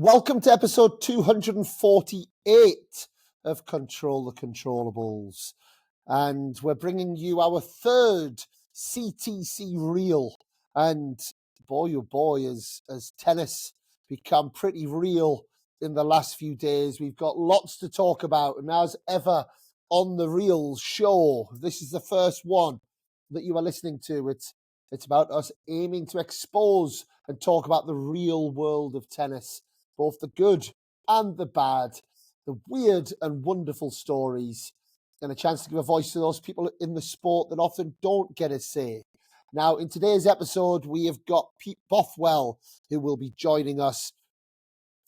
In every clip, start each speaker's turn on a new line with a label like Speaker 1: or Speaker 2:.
Speaker 1: Welcome to episode 248 of Control the Controllables. And we're bringing you our third CTC Real. And boy, oh boy, as tennis become pretty real in the last few days, we've got lots to talk about. And as ever on the Real show, this is the first one that you are listening to. It's about us aiming to expose and talk about the real world of tennis. Both the good and the bad, the weird and wonderful stories, and a chance to give a voice to those people in the sport that often don't get a say. Now, in today's episode, we have got Pete Bothwell, who will be joining us.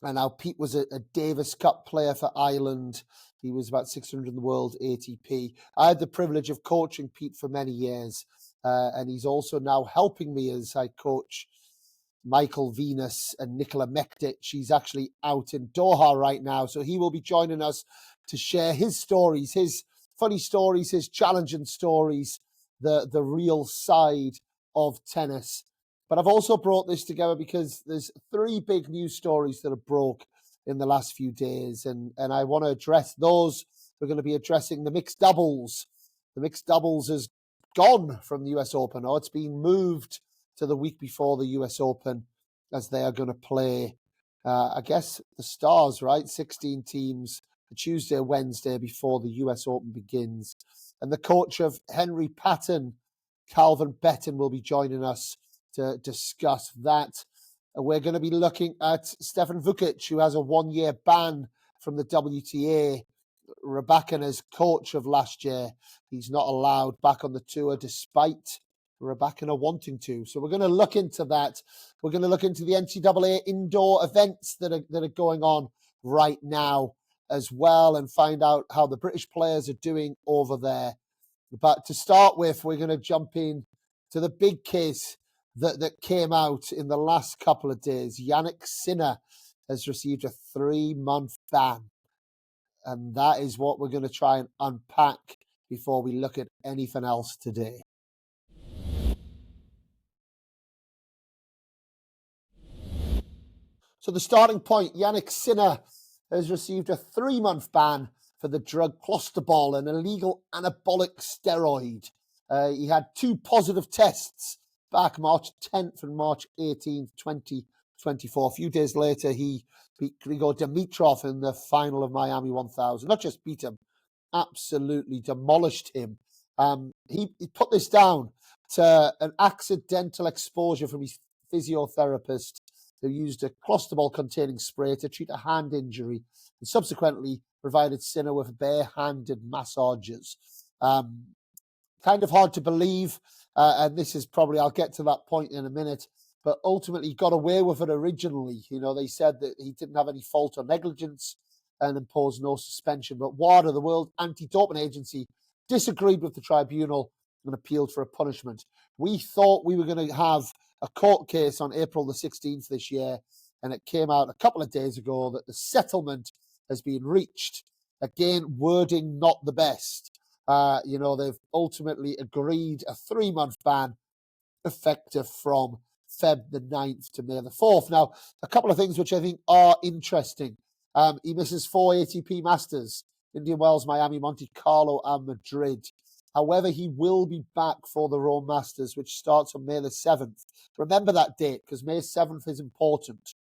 Speaker 1: And now Pete was a Davis Cup player for Ireland. He was about 600 in the world ATP. I had the privilege of coaching Pete for many years, and he's also now helping me as I coach Michael Venus and Nicola Mektic. She's actually out in Doha right now. So he will be joining us to share his stories, his funny stories, his challenging stories, the real side of tennis. But I've also brought this together because there's three big news stories that have broke in the last few days. And I want to address those. We're going to be addressing the mixed doubles. The mixed doubles has gone from the US Open, or it's been moved to the week before the US Open, as they are going to play, I guess, the Stars, right? 16 teams, Tuesday, Wednesday, before the US Open begins. And the coach of Henry Patton, Calvin Betton, will be joining us to discuss that. We're going to be looking at Stefan Vukov, who has a one-year ban from the WTA. Rybakina's coach of last year, he's not allowed back on the tour despite Rybakina wanting to. So we're going to look into that. We're going to look into the NCAA indoor events that are going on right now as well, and find out how the British players are doing over there. But to start with, we're going to jump in to the big case that came out in the last couple of days. Janik Sinner has received a 3-month ban. And that is what we're going to try and unpack before we look at anything else today. So the starting point, Janik Sinner has received a 3-month ban for the drug clostebol, an illegal anabolic steroid. He had 2 positive tests back March 10th and March 18th, 2024. A few days later, he beat Grigor Dimitrov in the final of Miami 1000. Not just beat him, absolutely demolished him. He put this down to an accidental exposure from his physiotherapist, who used a clostebol-containing spray to treat a hand injury and subsequently provided Sinner with bare-handed massages. Kind of hard to believe, and this is probably, I'll get to that point in a minute, but ultimately he got away with it originally. You know, they said that he didn't have any fault or negligence and imposed no suspension. But WADA, the World Anti-Doping Agency, disagreed with the tribunal and appealed for a punishment. We thought we were going to have a court case on April the 16th this year, and it came out a couple of days ago that the settlement has been reached. Again, wording not the best. They've ultimately agreed a 3-month ban effective from Feb the 9th to May the 4th. Now, a couple of things which I think are interesting. He misses 4 ATP Masters, Indian Wells, Miami, Monte Carlo, and Madrid. However, he will be back for the Rome Masters, which starts on May the 7th. Remember that date, because May 7th is important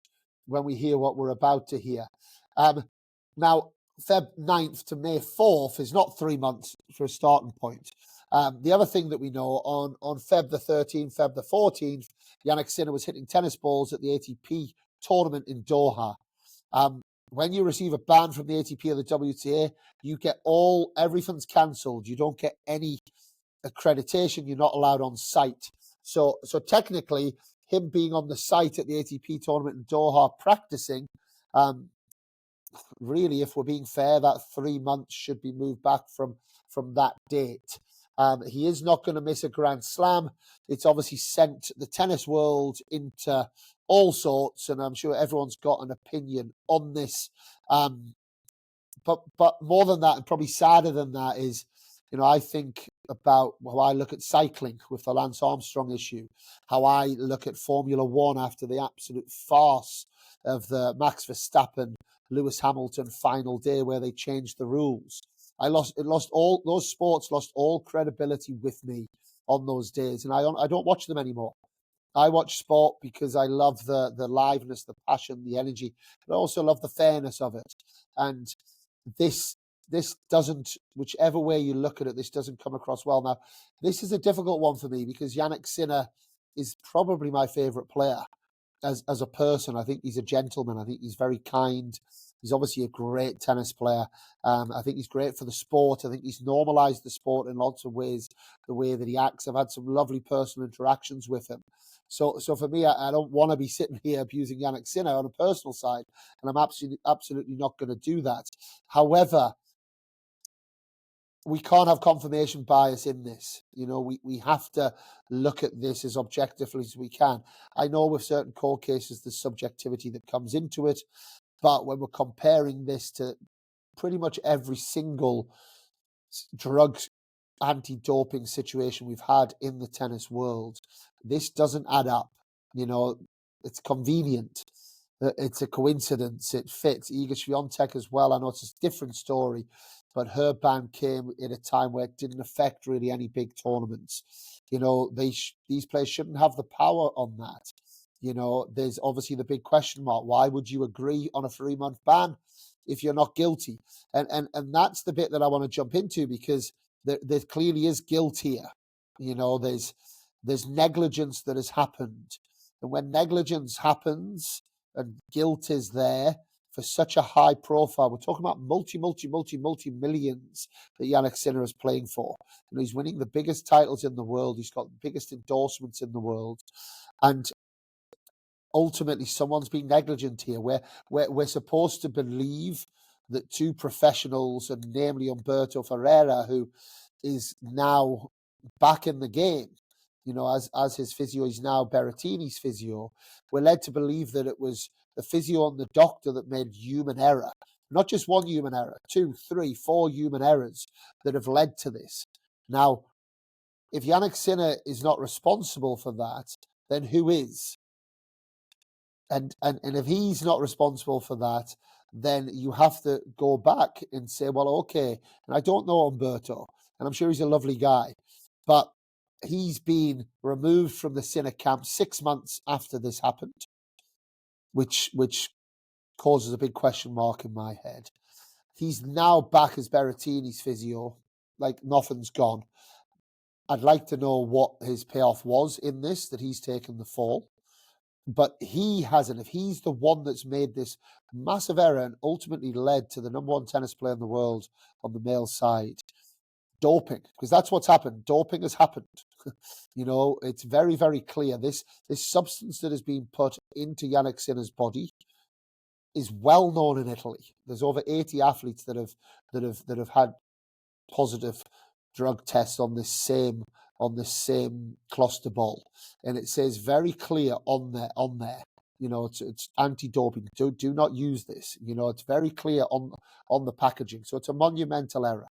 Speaker 1: when we hear what we're about to hear. Now, Feb 9th to May 4th is not 3 months for a starting point. The other thing that we know, on Feb the 13th, Feb the 14th, Janik Sinner was hitting tennis balls at the ATP tournament in Doha. When you receive a ban from the ATP or the WTA, you get everything's cancelled. You don't get any accreditation. You're not allowed on site. So technically, him being on the site at the ATP tournament in Doha practicing, really, if we're being fair, that 3 months should be moved back from that date. He is not going to miss a Grand Slam. It's obviously sent the tennis world into all sorts, and I'm sure everyone's got an opinion on this. But more than that, and probably sadder than that, is, I think about how I look at cycling with the Lance Armstrong issue, how I look at Formula One after the absolute farce of the Max Verstappen, Lewis Hamilton final day where they changed the rules. All those sports lost all credibility with me on those days, and I don't watch them anymore. I watch sport because I love the liveness, the passion, the energy, but I also love the fairness of it. And this doesn't, whichever way you look at it, this doesn't come across well. Now, this is a difficult one for me because Janik Sinner is probably my favourite player as a person. I think he's a gentleman. I think he's very kind. He's obviously a great tennis player. I think he's great for the sport. I think he's normalised the sport in lots of ways, the way that he acts. I've had some lovely personal interactions with him. So for me, I don't want to be sitting here abusing Janik Sinner on a personal side, and I'm absolutely not going to do that. However, we can't have confirmation bias in this. We have to look at this as objectively as we can. I know with certain court cases, there's subjectivity that comes into it, but when we're comparing this to pretty much every single drug anti-doping situation we've had in the tennis world, this doesn't add up. It's convenient. It's a coincidence. It fits. Iga Swiatek as well. I know it's a different story, but her ban came at a time where it didn't affect really any big tournaments. These players shouldn't have the power on that. There's obviously the big question mark. Why would you agree on a 3-month ban if you're not guilty? And that's the bit that I want to jump into, because there clearly is guilt here. There's negligence that has happened. And when negligence happens and guilt is there for such a high profile, we're talking about multi-millions that Janik Sinner is playing for. He's winning the biggest titles in the world. He's got the biggest endorsements in the world. And ultimately, someone's being negligent here. We're supposed to believe that two professionals, and namely Humberto Ferreira, who is now back in the game, as his physio, he's now Berrettini's physio. We're led to believe that it was the physio and the doctor that made human error. Not just one human error, 2, 3, 4 human errors that have led to this. Now, if Janik Sinner is not responsible for that, then who is? And if he's not responsible for that, then you have to go back and say, well, okay, and I don't know Humberto, and I'm sure he's a lovely guy, but he's been removed from the Sinner camp 6 months after this happened, which causes a big question mark in my head. He's now back as Berrettini's physio, like nothing's gone. I'd like to know what his payoff was in this, that he's taken the fall. But he hasn't. If he's the one that's made this massive error and ultimately led to the number one tennis player in the world on the male side, doping, because that's what's happened. Doping has happened. It's very, very clear. This substance that has been put into Janik Sinner's body is well known in Italy. There's over 80 athletes that have had positive drug tests on this same cluster ball, and it says very clear on there. It's anti-doping. Do not use this. It's very clear on the packaging. So it's a monumental error.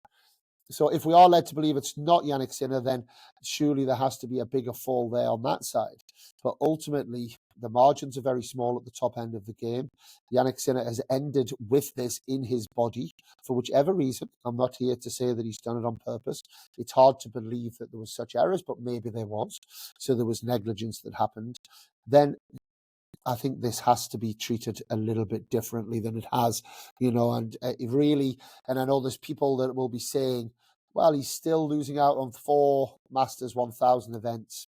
Speaker 1: So if we are led to believe it's not Janik Sinner, then surely there has to be a bigger fall there on that side. But ultimately, the margins are very small at the top end of the game. Janik Sinner has ended with this in his body for whichever reason. I'm not here to say that he's done it on purpose. It's hard to believe that there was such errors, but maybe there was. So there was negligence that happened. Then I think this has to be treated a little bit differently than it has, and it really, and I know there's people that will be saying, well, he's still losing out on 4 Masters 1000 events.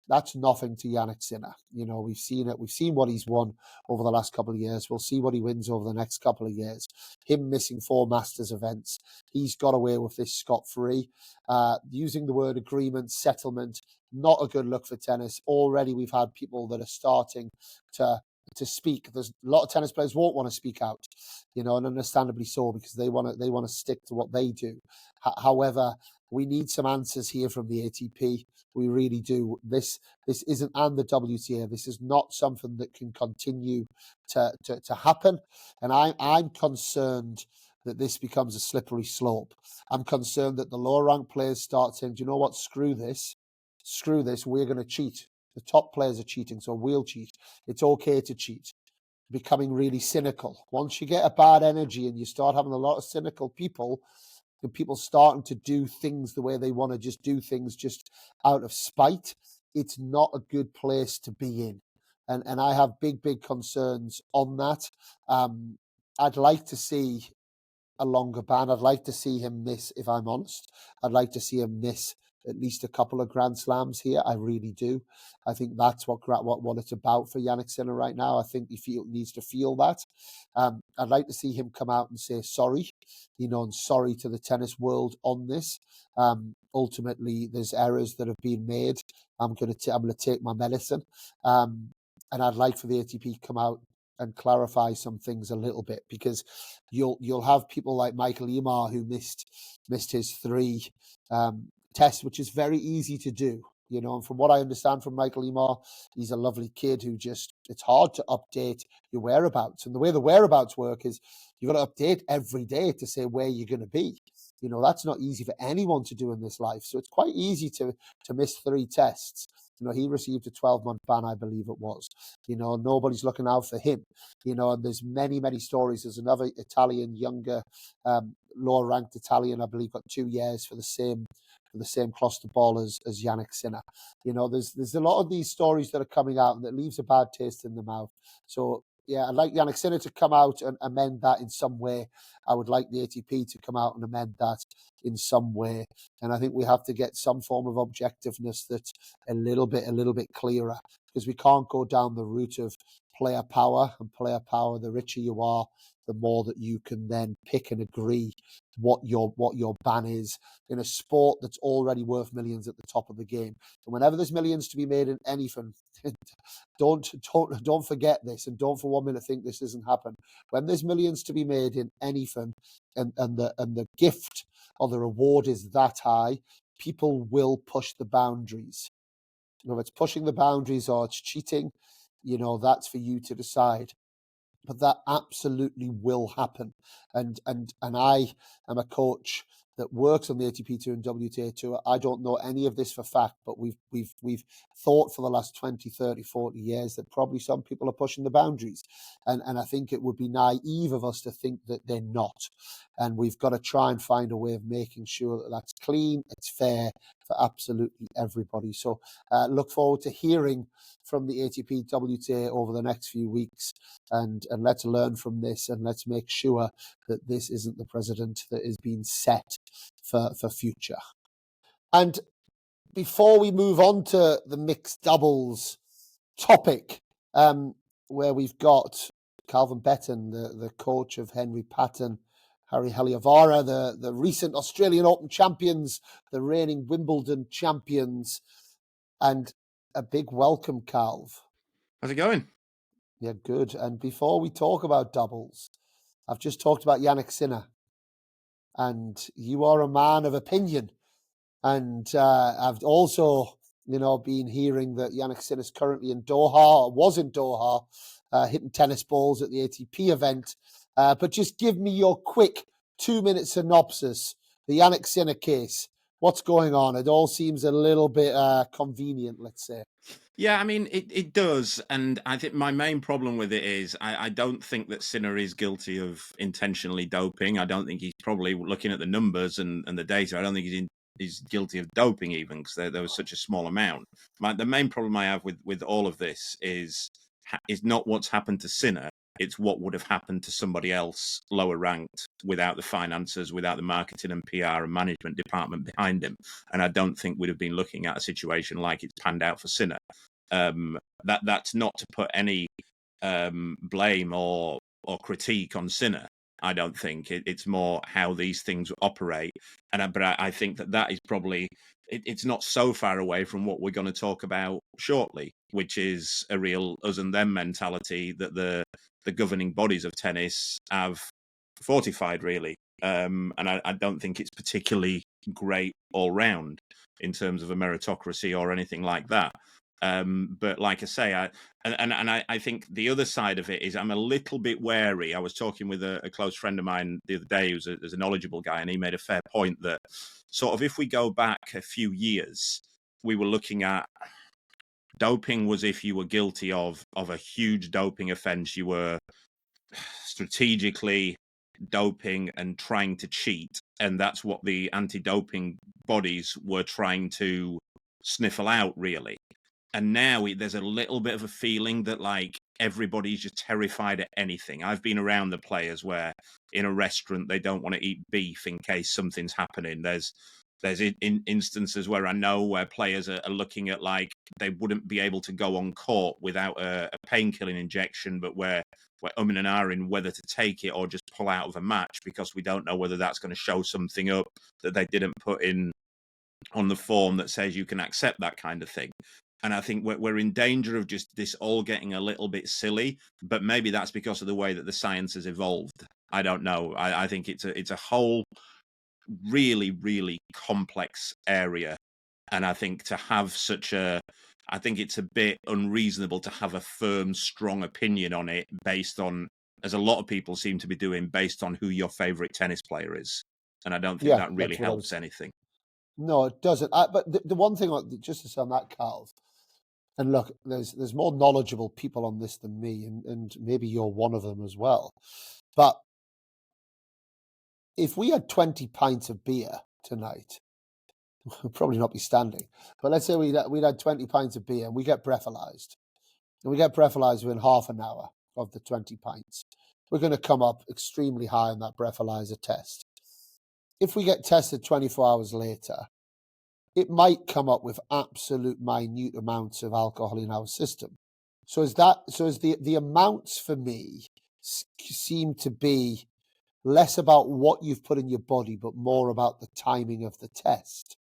Speaker 1: That's nothing to Janik Sinner. We've seen it. We've seen what he's won over the last couple of years. We'll see what he wins over the next couple of years. Him missing 4 Masters events. He's got away with this scot-free. Using the word agreement, settlement, not a good look for tennis. Already we've had people that are starting to speak. There's a lot of tennis players won't want to speak out, and understandably so, because they want to stick to what they do. However, we need some answers here from the ATP. We really do. This isn't, and the WTA. This is not something that can continue to happen. And I'm concerned that this becomes a slippery slope. I'm concerned that the lower ranked players start saying, do you know what, screw this, we're going to cheat. The top players are cheating, so we'll cheat. It's okay to cheat. Becoming really cynical. Once you get a bad energy and you start having a lot of cynical people, and people starting to do things the way they want to just do things just out of spite, it's not a good place to be in. And I have big concerns on that. I'd like to see a longer ban. I'd like to see him miss, if I'm honest. I'd like to see him miss at least a couple of Grand Slams here. I really do. I think that's what it's about for Janik Sinner right now. I think he needs to feel that. I'd like to see him come out and say sorry, and sorry to the tennis world on this. Ultimately, there's errors that have been made. I'm going to take my medicine. And I'd like for the ATP to come out and clarify some things a little bit, because you'll have people like Michael Imar who missed his 3 tests, which is very easy to do. And from what I understand from Michael Imar, he's a lovely kid who it's hard to update your whereabouts. And the way the whereabouts work is you've got to update every day to say where you're going to be. That's not easy for anyone to do in this life. So it's quite easy to miss 3 tests. He received a 12-month ban, I believe it was. Nobody's looking out for him. And there's many stories. There's another Italian, younger, lower-ranked Italian, I believe, got 2 years for the same cluster ball as Janik Sinner. There's a lot of these stories that are coming out and that leaves a bad taste in the mouth. So, yeah, I'd like Janik Sinner to come out and amend that in some way. I would like the ATP to come out and amend that in some way. And I think we have to get some form of objectiveness that's a little bit clearer, because we can't go down the route of player power. And player power, the richer you are, the more that you can then pick and agree what your ban is in a sport that's already worth millions at the top of the game. And whenever there's millions to be made in anything, don't forget this, and don't for 1 minute think this doesn't happen. When there's millions to be made in anything, and the gift or the reward is that high, people will push the boundaries. If it's pushing the boundaries or it's cheating, that's for you to decide. But that absolutely will happen. And I am a coach that works on the ATP Tour and WTA Tour. I don't know any of this for fact, but we've thought for the last 20, 30, 40 years that probably some people are pushing the boundaries. And I think it would be naive of us to think that they're not. And we've got to try and find a way of making sure that that's clean, it's fair for absolutely everybody. So look forward to hearing from the ATP WTA over the next few weeks, and let's learn from this, and let's make sure that this isn't the precedent that is being set for future. And before we move on to the mixed doubles topic, where we've got Calvin Betton, the coach of Henry Patton, Harry Heliavara, the recent Australian Open champions, the reigning Wimbledon champions, and a big welcome, Calv.
Speaker 2: How's it going?
Speaker 1: Yeah, good. And before we talk about doubles, I've just talked about Janik Sinner, and you are a man of opinion. And I've also, been hearing that Janik Sinner is currently in Doha, or was in Doha, hitting tennis balls at the ATP event. But just give me your quick 2-minute synopsis, the Janik Sinner case. What's going on? It all seems a little bit convenient, let's say.
Speaker 2: Yeah, I mean, it does. And I think my main problem with it is I don't think that Sinner is guilty of intentionally doping. I don't think he's probably, looking at the numbers and the data, I don't think he's guilty of doping even, because there was such a small amount. The main problem I have with all of this is not what's happened to Sinner. It's what would have happened to somebody else lower ranked without the finances, without the marketing and PR and management department behind him. And I don't think we'd have been looking at a situation like it's panned out for Sinner. That's not to put any blame or critique on Sinner. I don't think it's more how these things operate. But I think that is probably, it's not so far away from what we're going to talk about shortly, which is a real us and them mentality that the governing bodies of tennis have fortified, really. And I don't think it's particularly great all round in terms of a meritocracy or anything like that. But like I say, I think the other side of it is I'm a little bit wary. I was talking with a close friend of mine the other day who's a knowledgeable guy, and he made a fair point that sort of if we go back a few years, we were looking at doping was if you were guilty of a huge doping offense, you were strategically doping and trying to cheat, and that's what the anti-doping bodies were trying to sniffle out, really. And now there's a little bit of a feeling that like everybody's just terrified at anything. I've been around the players where in a restaurant they don't want to eat beef in case something's happening. There's instances where I know where players are looking at like they wouldn't be able to go on court without a painkilling injection, but where we're umming and ahhing whether to take it or just pull out of a match because we don't know whether that's going to show something up that they didn't put in on the form that says you can accept that kind of thing. And I think we're in danger of just this all getting a little bit silly, but maybe that's because of the way that the science has evolved. I don't know. I think it's a whole really, really complex area. And I think to have I think it's a bit unreasonable to have a firm, strong opinion on it based on, as a lot of people seem to be doing, based on who your favorite tennis player is. And I don't think that really helps anything.
Speaker 1: No, it doesn't. But the one thing, just to say on that, Carl, and look, there's more knowledgeable people on this than me, and maybe you're one of them as well. But if we had 20 pints of beer tonight, we'd probably not be standing. But let's say we'd had 20 pints of beer and we get breathalyzed. And we get breathalyzed within half an hour of the 20 pints. We're going to come up extremely high on that breathalyzer test. If we get tested 24 hours later, it might come up with absolute minute amounts of alcohol in our system. So is the amounts for me seem to be less about what you've put in your body, but more about the timing of the test.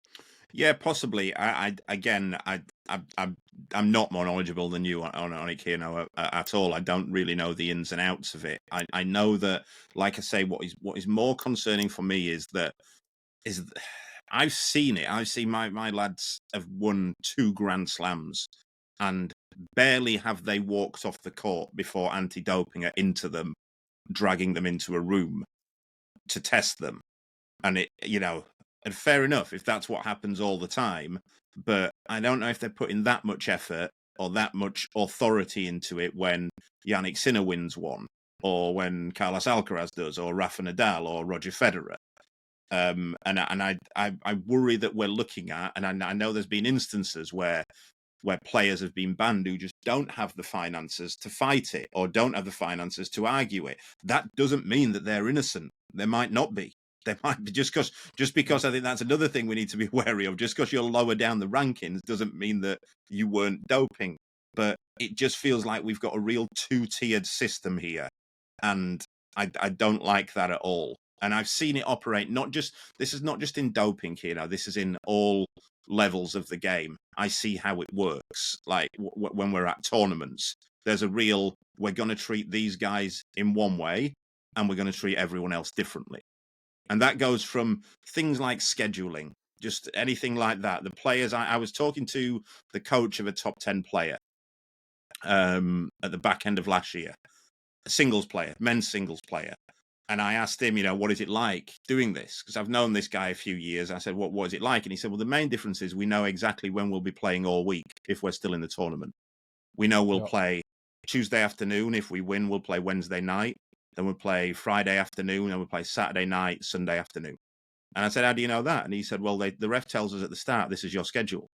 Speaker 2: Yeah, possibly. I'm not more knowledgeable than you on it, at all. I don't really know the ins and outs of it. I know that, like I say, what is more concerning for me is I've seen it. I've seen my lads have won 2 Grand Slams, and barely have they walked off the court before anti-doping are into them, dragging them into a room to test them. And and fair enough if that's what happens all the time, but I don't know if they're putting that much effort or that much authority into it when Janik Sinner wins one, or when Carlos Alcaraz does, or Rafa Nadal, or Roger Federer. And I worry that we're looking at, and I know there's been instances where players have been banned who just don't have the finances to fight it or don't have the finances to argue it. That doesn't mean that they're innocent. They might not be. They might be just because I think that's another thing we need to be wary of. Just because you're lower down the rankings doesn't mean that you weren't doping. But it just feels like we've got a real 2-tiered system here, and I don't like that at all. And I've seen it operate. This is not just in doping, this is in all levels of the game. I see how it works. Like when we're at tournaments, there's a real, we're going to treat these guys in one way and we're going to treat everyone else differently. And that goes from things like scheduling, just anything like that. The players, I was talking to the coach of a top 10 player at the back end of last year, a singles player, men's singles player. And I asked him, what is it like doing this? Because I've known this guy a few years. I said, what is it like? And he said, well, the main difference is we know exactly when we'll be playing all week if we're still in the tournament. We know we'll play Tuesday afternoon. If we win, we'll play Wednesday night. Then we'll play Friday afternoon. Then we'll play Saturday night, Sunday afternoon. And I said, how do you know that? And he said, well, the ref tells us at the start, this is your schedule.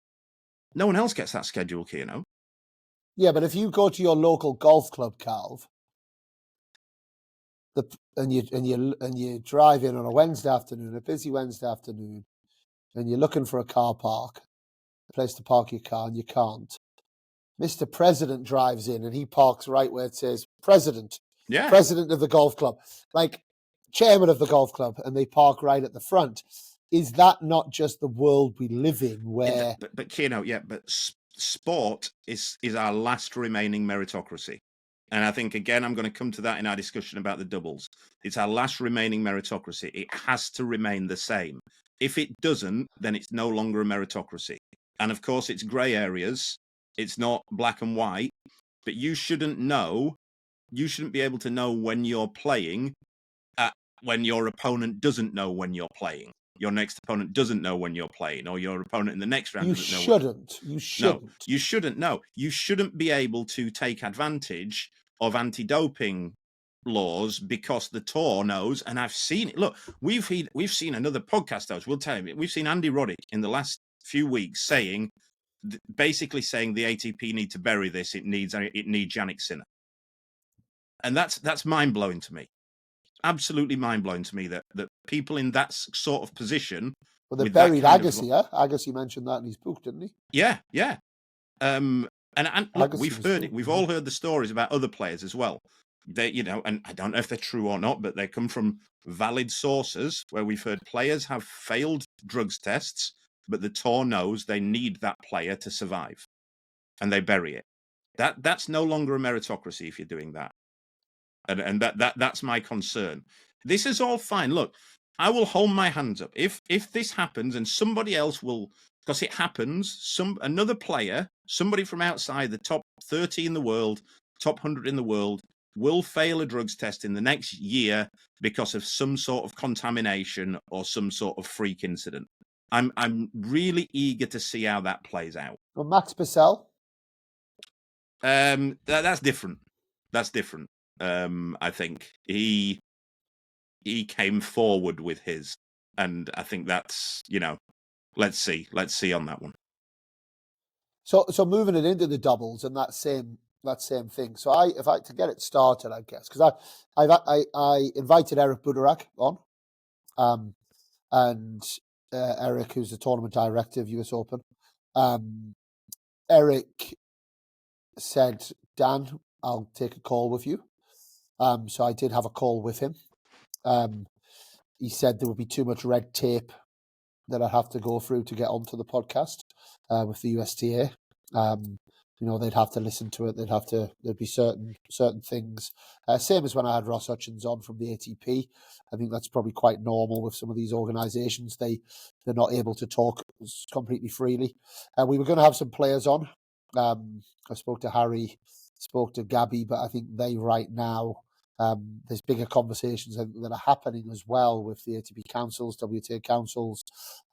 Speaker 2: No one else gets that schedule,
Speaker 1: Yeah, but if you go to your local golf club, Calv, and you drive in on a Wednesday afternoon, a busy Wednesday afternoon, and you're looking for a car park, a place to park your car, and you can't. Mr. President drives in and he parks right where it says President.
Speaker 2: Yeah.
Speaker 1: President of the golf club, like chairman of the golf club, and they park right at the front. Is that not just the world we live in where...
Speaker 2: But sport is our last remaining meritocracy. And I think, again, I'm going to come to that in our discussion about the doubles. It's our last remaining meritocracy. It has to remain the same. If it doesn't, then it's no longer a meritocracy. And of course, it's grey areas. It's not black and white, but you shouldn't know. You shouldn't be able to know when you're playing when your opponent doesn't know when you're playing. Your next opponent doesn't know when you're playing, or your opponent in the next round doesn't know.
Speaker 1: You shouldn't.
Speaker 2: No, you shouldn't know. You shouldn't be able to take advantage of anti-doping laws because the tour knows, and I've seen it. Look, we've seen another podcast host. We'll tell you, we've seen Andy Roddick in the last few weeks basically saying the ATP need to bury this. It needs Janik Sinner, and that's mind blowing to me. Absolutely mind blowing to me that people in that sort of position.
Speaker 1: Well, they buried Agassi. Agassi mentioned that in his book, didn't he?
Speaker 2: Yeah. And look, we've heard it. We've all heard the stories about other players as well. They, and I don't know if they're true or not, but they come from valid sources where we've heard players have failed drugs tests, but the tour knows they need that player to survive, and they bury it. That's no longer a meritocracy if you're doing that, and that's my concern. This is all fine. Look, I will hold my hands up if this happens, and somebody else will. Because it happens, another player, somebody from outside the top 30 in the world, top 100 in the world, will fail a drugs test in the next year because of some sort of contamination or some sort of freak incident. I'm really eager to see how that plays out.
Speaker 1: Well, Max Purcell?
Speaker 2: That's different. That's different. I think he came forward with his, and I think that's, let's see on that one.
Speaker 1: So moving it into the doubles and that same thing. So if I to get it started, I guess, because I invited Eric Budarak on, and Eric, who's the tournament director of US Open. Eric said, Dan, I'll take a call with you. So I did have a call with him. He said there would be too much red tape that I'd have to go through to get onto the podcast with the USTA. They'd have to listen to it. There'd be certain things. Same as when I had Ross Hutchins on from the ATP. I think that's probably quite normal with some of these organisations. They're not able to talk completely freely. We were going to have some players on. I spoke to Harry, spoke to Gabby, but I think they right now, there's bigger conversations that are happening as well with the ATP councils, WTA councils.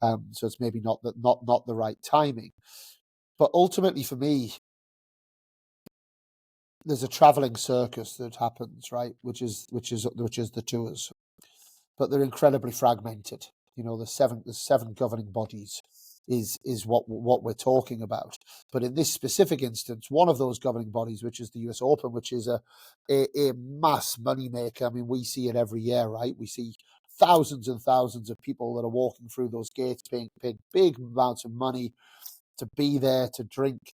Speaker 1: So it's maybe not the right timing. But ultimately, for me, there's a travelling circus that happens, right? Which is the tours, but they're incredibly fragmented. There's seven governing bodies. Is what we're talking about. But in this specific instance, one of those governing bodies, which is the US Open, which is a mass moneymaker. I mean, we see it every year, right? We see thousands and thousands of people that are walking through those gates, paying big amounts of money to be there, to drink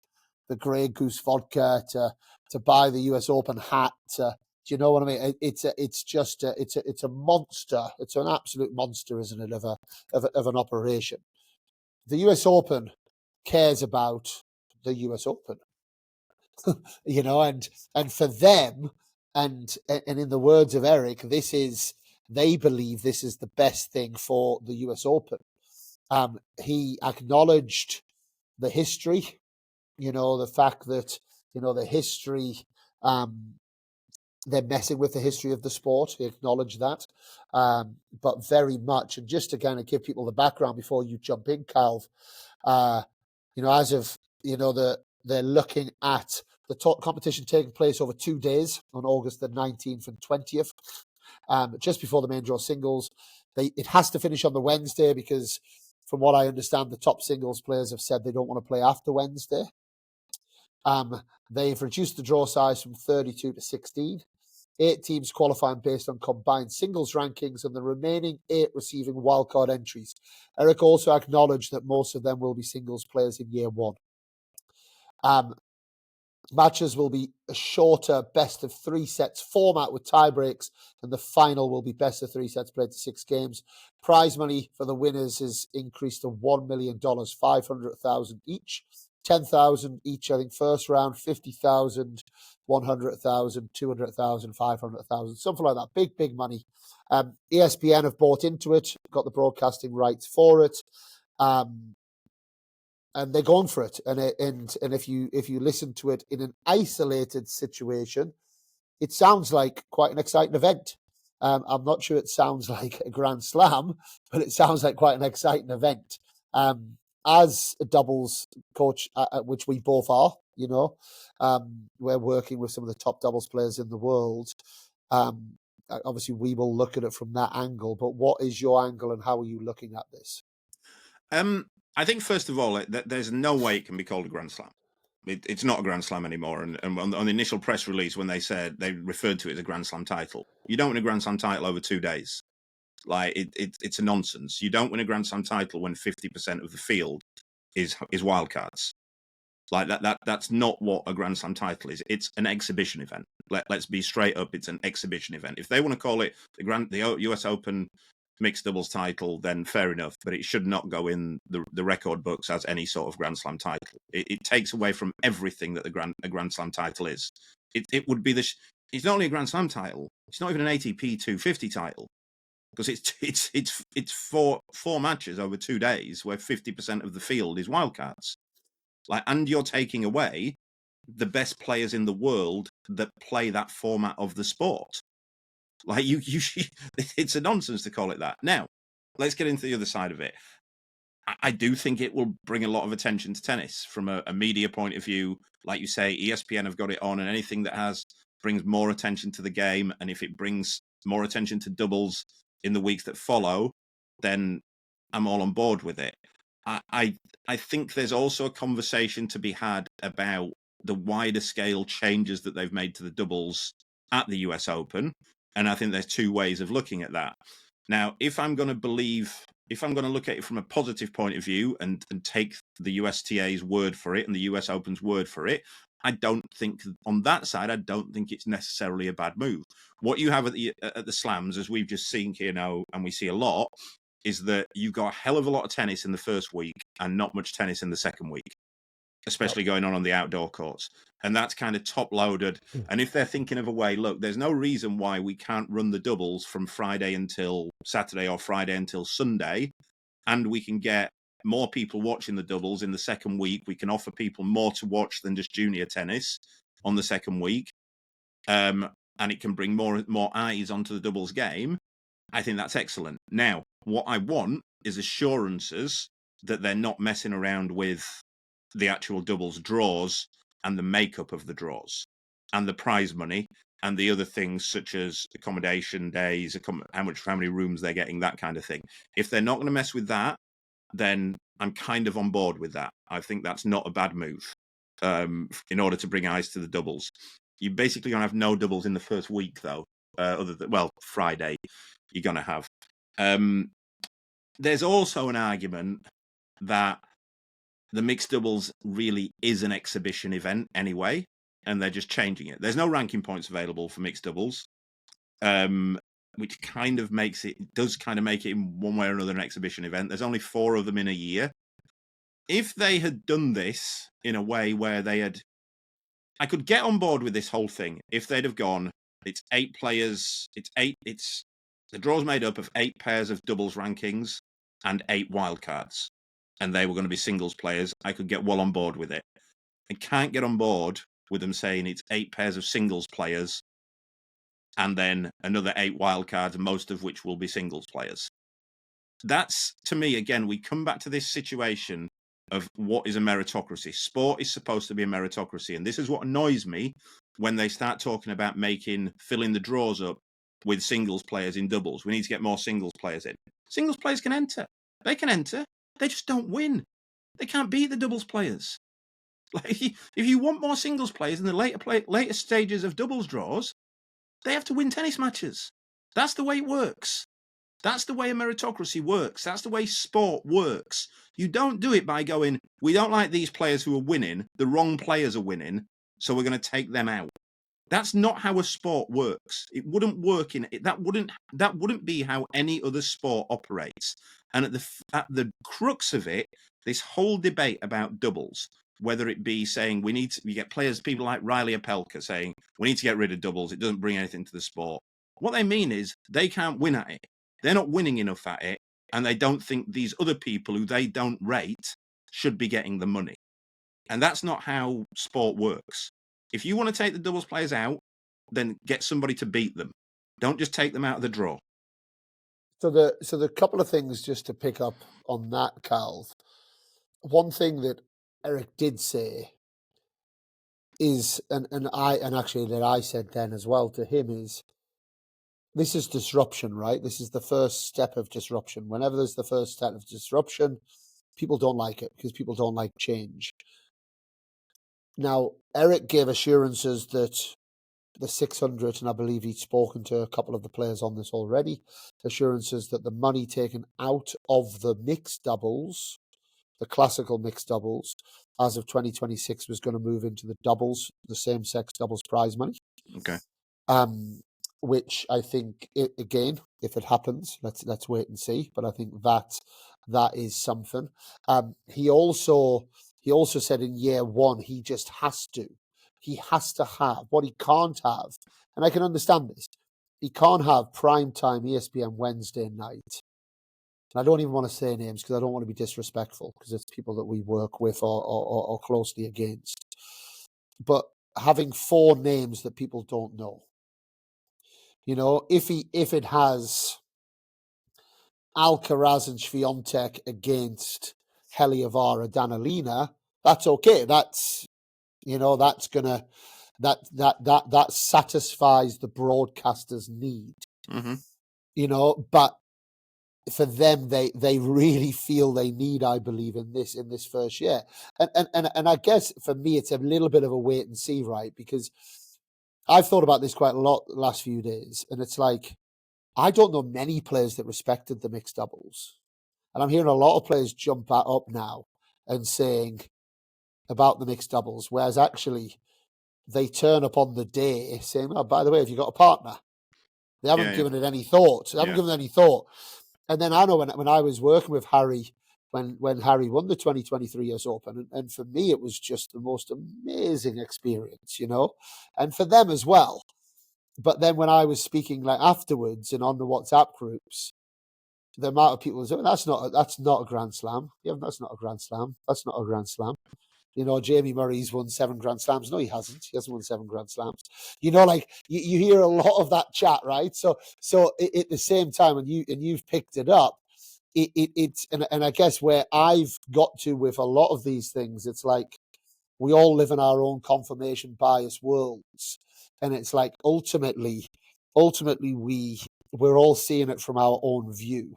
Speaker 1: the Grey Goose vodka, to buy the US Open hat. Do you know what I mean? It's a monster. It's an absolute monster, isn't it, of an operation. The US Open cares about the US Open, and for them, and in the words of Eric, they believe this is the best thing for the US Open. He acknowledged the history, the fact that, the history, they're messing with the history of the sport. He acknowledged that, but very much. And just to kind of give people the background before you jump in, Calv, as of, they're looking at the competition taking place over 2 days on August the 19th and 20th, just before the main draw singles. It has to finish on the Wednesday because, from what I understand, the top singles players have said they don't want to play after Wednesday. They've reduced the draw size from 32 to 16. 8 teams qualifying based on combined singles rankings and the remaining 8 receiving wildcard entries. Eric also acknowledged that most of them will be singles players in year one. Matches will be a shorter best of 3 sets format with tie breaks, and the final will be best of 3 sets played to 6 games. Prize money for the winners is increased to $1 million, $500,000 each. 10,000 each, I think, first round, 50,000, 100,000, 200,000, 500,000, something like that. Big money. ESPN have bought into it, got the broadcasting rights for it. they're going for it. And if you listen to it in an isolated situation, it sounds like quite an exciting event. I'm not sure it sounds like a Grand Slam, but it sounds like quite an exciting event. As a doubles coach, which we both are, we're working with some of the top doubles players in the world. Obviously, we will look at it from that angle. But what is your angle, and how are you looking at this?
Speaker 2: I think, first of all, there's no way it can be called a Grand Slam. It's not a Grand Slam anymore. And on the initial press release, when they referred to it as a Grand Slam title, you don't win a Grand Slam title over 2 days. Like it's a nonsense. You don't win a Grand Slam title when 50% of the field is wildcards. Like that's not what a Grand Slam title is. It's an exhibition event. Let's be straight up. It's an exhibition event. If they want to call it the US Open mixed doubles title, then fair enough. But it should not go in the record books as any sort of Grand Slam title. It takes away from everything that a Grand Slam title is. It would be it's not only a Grand Slam title. It's not even an ATP 250 title. Because it's four matches over 2 days where 50% of the field is wildcards. And you're taking away the best players in the world that play that format of the sport. It's a nonsense to call it that. Now, let's get into the other side of it. I do think it will bring a lot of attention to tennis from a media point of view. Like you say, ESPN have got it on, and anything that brings more attention to the game, and if it brings more attention to doubles in the weeks that follow, then I'm all on board with it. I think there's also a conversation to be had about the wider scale changes that they've made to the doubles at the US Open. And I think there's two ways of looking at that. Now, if I'm going to look at it from a positive point of view and take the USTA's word for it and the US Open's word for it, I don't think on that side, I don't think it's necessarily a bad move. What you have at the slams, as we've just seen here now, and we see a lot, is that you've got a hell of a lot of tennis in the first week and not much tennis in the second week, especially going on the outdoor courts. And that's kind of top loaded. And if they're thinking of a way, look, there's no reason why we can't run the doubles from Friday until Saturday or Friday until Sunday, and we can get more people watching the doubles in the second week. We can offer people more to watch than just junior tennis on the second week. And it can bring more eyes onto the doubles game. I think that's excellent. Now, what I want is assurances that they're not messing around with the actual doubles draws and the makeup of the draws and the prize money and the other things such as accommodation days, how many rooms they're getting, that kind of thing. If they're not going to mess with that, then I'm kind of on board with that. I think that's not a bad move in order to bring eyes to the doubles. You're basically going to have no doubles in the first week, though, other than, Friday you're going to have. There's also an argument that the mixed doubles really is an exhibition event anyway, and they're just changing it. There's no ranking points available for mixed doubles, which kind of make it in one way or another an exhibition event. There's only 4 of them in a year. If they had done this in a way where I could get on board with this whole thing if they'd have gone, it's 8 players, the draw's made up of 8 pairs of doubles rankings and 8 wildcards, and they were going to be singles players. I could get well on board with it. I can't get on board with them saying it's 8 pairs of singles players and then another 8 wildcards, most of which will be singles players. That's, to me, again, we come back to this situation of what is a meritocracy. Sport is supposed to be a meritocracy, and this is what annoys me when they start talking about filling the draws up with singles players in doubles. We need to get more singles players in. Singles players can enter. They can enter. They just don't win. They can't beat the doubles players. If you want more singles players in the later stages of doubles draws, they have to win tennis matches. That's the way it works. That's the way a meritocracy works. That's the way sport works. You don't do it by going, we don't like these players who are winning. The wrong players are winning, so we're going to take them out. That's not how a sport works. It wouldn't work that wouldn't be how any other sport operates. And at the crux of it, this whole debate about doubles, whether it be saying we get people like Riley Opelka saying we need to get rid of doubles, it doesn't bring anything to the sport. What they mean is they can't win at it. They're not winning enough at it, and they don't think these other people who they don't rate should be getting the money. And that's not how sport works. If you want to take the doubles players out, then get somebody to beat them. Don't just take them out of the draw.
Speaker 1: So the couple of things just to pick up on that, Cal. One thing that Eric did say is, and actually that I said then as well to him, is this is disruption, right? This is the first step of disruption. Whenever there's the first step of disruption, people don't like it because people don't like change. Now, Eric gave assurances that the 600, and I believe he'd spoken to a couple of the players on this already, assurances that the money taken out of the mixed doubles, the classical mixed doubles, as of 2026 was going to move into the doubles, the same-sex doubles prize money.
Speaker 2: Okay.
Speaker 1: Which I think, again, if it happens, let's wait and see. But I think that is something. He also said in year one he just has to. He has to have what he can't have, and I can understand this. He can't have primetime ESPN Wednesday night. And I don't even want to say names because I don't want to be disrespectful because it's people that we work with or closely against. But having 4 names that people don't know. You know, if it has Alcaraz and Swiatek against Heliovara, Danilina, that's okay. That's, you know, that's gonna that satisfies the broadcaster's need.
Speaker 2: Mm-hmm.
Speaker 1: You know, but for them, they really feel they need, I believe, in this first year. And I guess for me, it's a little bit of a wait and see, right? Because I've thought about this quite a lot the last few days, and it's like, I don't know many players that respected the mixed doubles. And I'm hearing a lot of players jump up now and saying about the mixed doubles, whereas actually they turn up on the day saying, oh, by the way, have you got a partner? They haven't given it any thought. They haven't given it any thought. And then I know when I was working with Harry, when Harry won the 2023 US Open, and for me, it was just the most amazing experience, you know, and for them as well. But then when I was speaking like afterwards and on the WhatsApp groups, the amount of people saying, that's not a Grand Slam. Yeah, that's not a Grand Slam. That's not a Grand Slam. You know, Jamie Murray's won 7 Grand Slams. No, he hasn't. He hasn't won 7 Grand Slams. You know, like you hear a lot of that chat, right? So at the same time, and you've picked it up, it's and I guess where I've got to with a lot of these things, it's like we all live in our own confirmation bias worlds, and it's like ultimately we're all seeing it from our own view.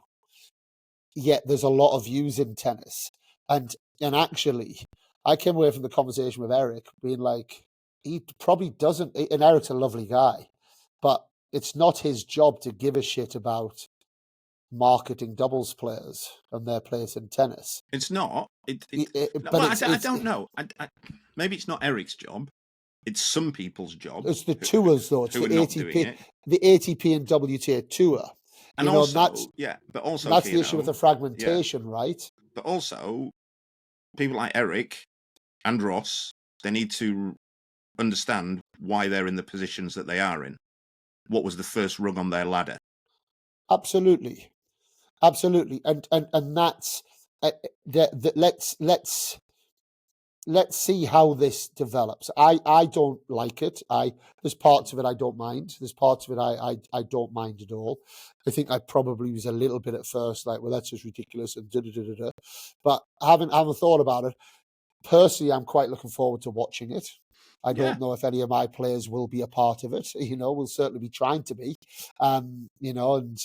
Speaker 1: Yet there's a lot of views in tennis, and actually, I came away from the conversation with Eric being like, he probably doesn't, and Eric's a lovely guy, but it's not his job to give a shit about marketing doubles players and their place in tennis.
Speaker 2: It's not.
Speaker 1: But
Speaker 2: I don't know. Maybe it's not Eric's job. It's some people's job.
Speaker 1: It's the tours, though. It's the ATP and WTA tour.
Speaker 2: And
Speaker 1: you know,
Speaker 2: also,
Speaker 1: but that's the issue with the fragmentation, right?
Speaker 2: But also, people like Eric and Ross, they need to understand why they're in the positions that they are in. What was the first rung on their ladder?
Speaker 1: Absolutely, and that's let's see how this develops. I don't like it. There's parts of it I don't mind. There's parts of it I don't mind at all. I think I probably was a little bit at first like, well, that's just ridiculous and da-da-da-da-da. But I haven't thought about it. Personally, I'm quite looking forward to watching it. I don't know if any of my players will be a part of it. You know, we'll certainly be trying to be. You know, and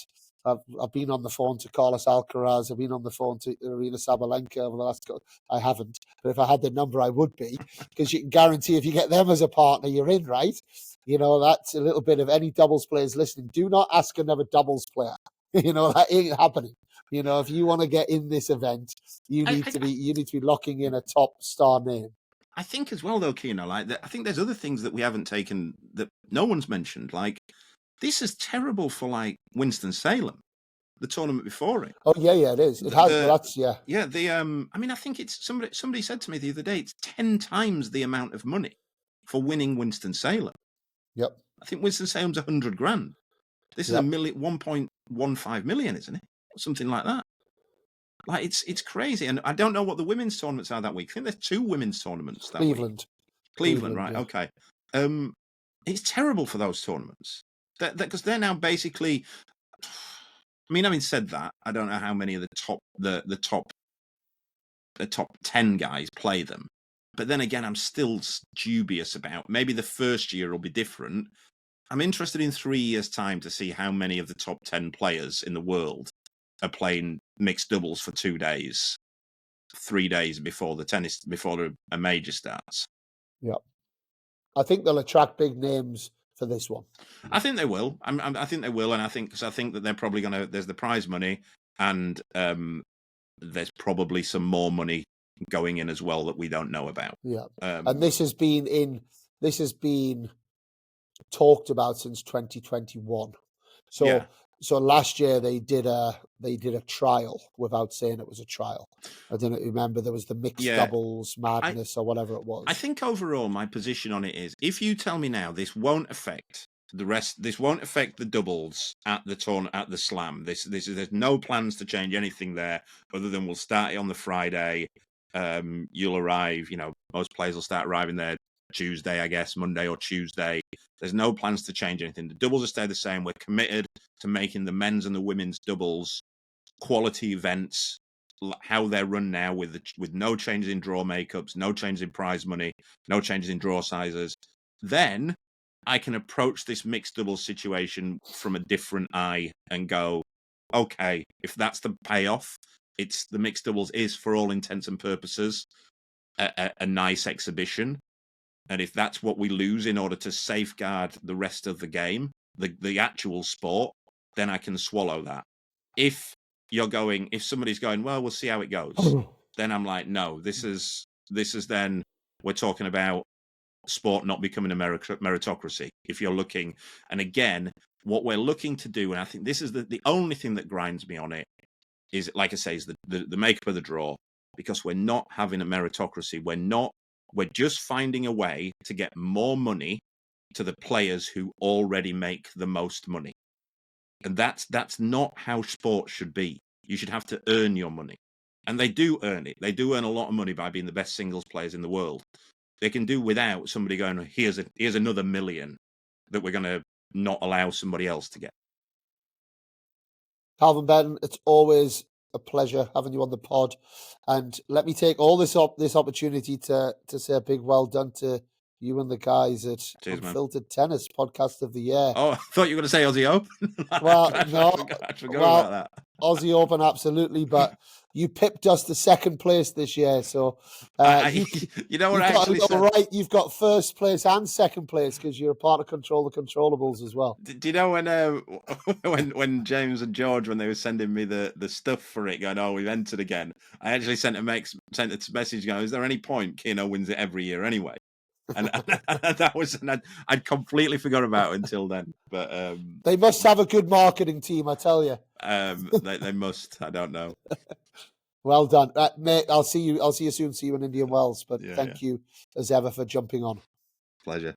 Speaker 1: I've been on the phone to Carlos Alcaraz. I've been on the phone to Arina Sabalenka over the last. I haven't, but if I had the number, I would be, because you can guarantee if you get them as a partner, you're in, right? You know, that's a little bit of any doubles players listening. Do not ask another doubles player. You know, that ain't happening. You know, if you want to get in this event, you need to be locking in a top star name.
Speaker 2: I think as well, though, Kino, like I think there's other things that we haven't taken that no one's mentioned. Like, this is terrible for like Winston-Salem, the tournament before it.
Speaker 1: Oh yeah, it is. It has. That's
Speaker 2: Yeah. I mean, I think it's somebody said to me the other day, it's 10 times the amount of money for winning Winston-Salem.
Speaker 1: Yep.
Speaker 2: I think Winston-Salem's 100 grand. This is 1.15 million, isn't it? Something like that. Like it's crazy, and I don't know what the women's tournaments are that week. I think there's 2 women's tournaments that week. Cleveland, right?
Speaker 1: Yeah.
Speaker 2: Okay. It's terrible for those tournaments because they're now basically. I mean, having said that, I don't know how many of the top 10 guys play them, but then again, I'm still dubious about. Maybe the first year will be different. I'm interested in 3 years' time to see how many of the top 10 players in the world are playing mixed doubles for 2 days, 3 days before a major starts.
Speaker 1: Yeah, I think they'll attract big names for this one.
Speaker 2: I think they will. I think they will, and I think that they're probably going to. There's the prize money, and there's probably some more money going in as well that we don't know about.
Speaker 1: Yeah, and this has been talked about since 2021. So last year they did a trial without saying it was a trial. I don't remember, there was the mixed doubles madness or whatever it was.
Speaker 2: I think overall my position on it is, if you tell me now this won't affect the rest, this won't affect the doubles at the slam. There's no plans to change anything there other than we'll start it on the Friday. You'll arrive, most players will start arriving there Tuesday, I guess, Monday or Tuesday. There's no plans to change anything. The doubles will stay the same. We're committed to making the men's and the women's doubles quality events, how they're run now, with no changes in draw makeups, no changes in prize money, no changes in draw sizes. Then I can approach this mixed doubles situation from a different eye and go, okay, if that's the payoff, it's the mixed doubles is, for all intents and purposes, a nice exhibition. And if that's what we lose in order to safeguard the rest of the game, the actual sport, then I can swallow that. If somebody's going, well, we'll see how it goes, then I'm like, no, this is then we're talking about sport not becoming a meritocracy. If you're looking, and again, what we're looking to do, and I think this is the only thing that grinds me on it, is, like I say, is the makeup of the draw, because we're not having a meritocracy. We're just finding a way to get more money to the players who already make the most money. And that's not how sport should be. You should have to earn your money. And they do earn it. They do earn a lot of money by being the best singles players in the world. They can do without somebody going, here's another $1 million that we're going to not allow somebody else to get.
Speaker 1: Calvin Betton, it's always a pleasure having you on the pod, and let me take all this opportunity to say a big well done to you and the guys at Unfiltered Tennis Podcast of the Year.
Speaker 2: Oh, I thought you were going to say Aussie Open.
Speaker 1: Well,
Speaker 2: no, I forgot about that.
Speaker 1: Aussie Open, absolutely, but you pipped us to second place this year, so
Speaker 2: you know what I actually said?
Speaker 1: Right, you've got first place and second place because you're a part of Control the Controllables as well.
Speaker 2: Do you know when James and George, when they were sending me the stuff for it, going, oh, we've entered again, I actually sent a message going, is there any point Kiernan wins it every year anyway? And that was, and I'd completely forgot about it until then. But
Speaker 1: they must have a good marketing team, I tell you.
Speaker 2: They must. I don't know.
Speaker 1: Well done, mate. I'll see you soon. See you in Indian Wells. But thank you as ever for jumping on.
Speaker 2: Pleasure.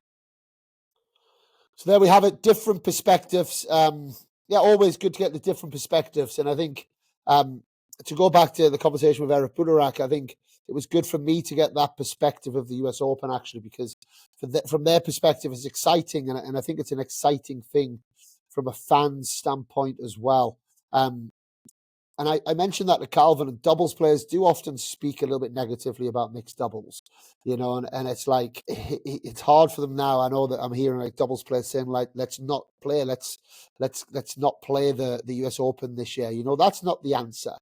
Speaker 1: So there we have it. Different perspectives. Always good to get the different perspectives. And I think to go back to the conversation with Eric Budarak, I think it was good for me to get that perspective of the US Open, actually, because from their perspective, it's exciting. And I think it's an exciting thing from a fan's standpoint as well. And I mentioned that to Calvin, and doubles players do often speak a little bit negatively about mixed doubles, and it's like, it's hard for them now. I know that I'm hearing like doubles players saying like, let's not play the US Open this year. That's not the answer,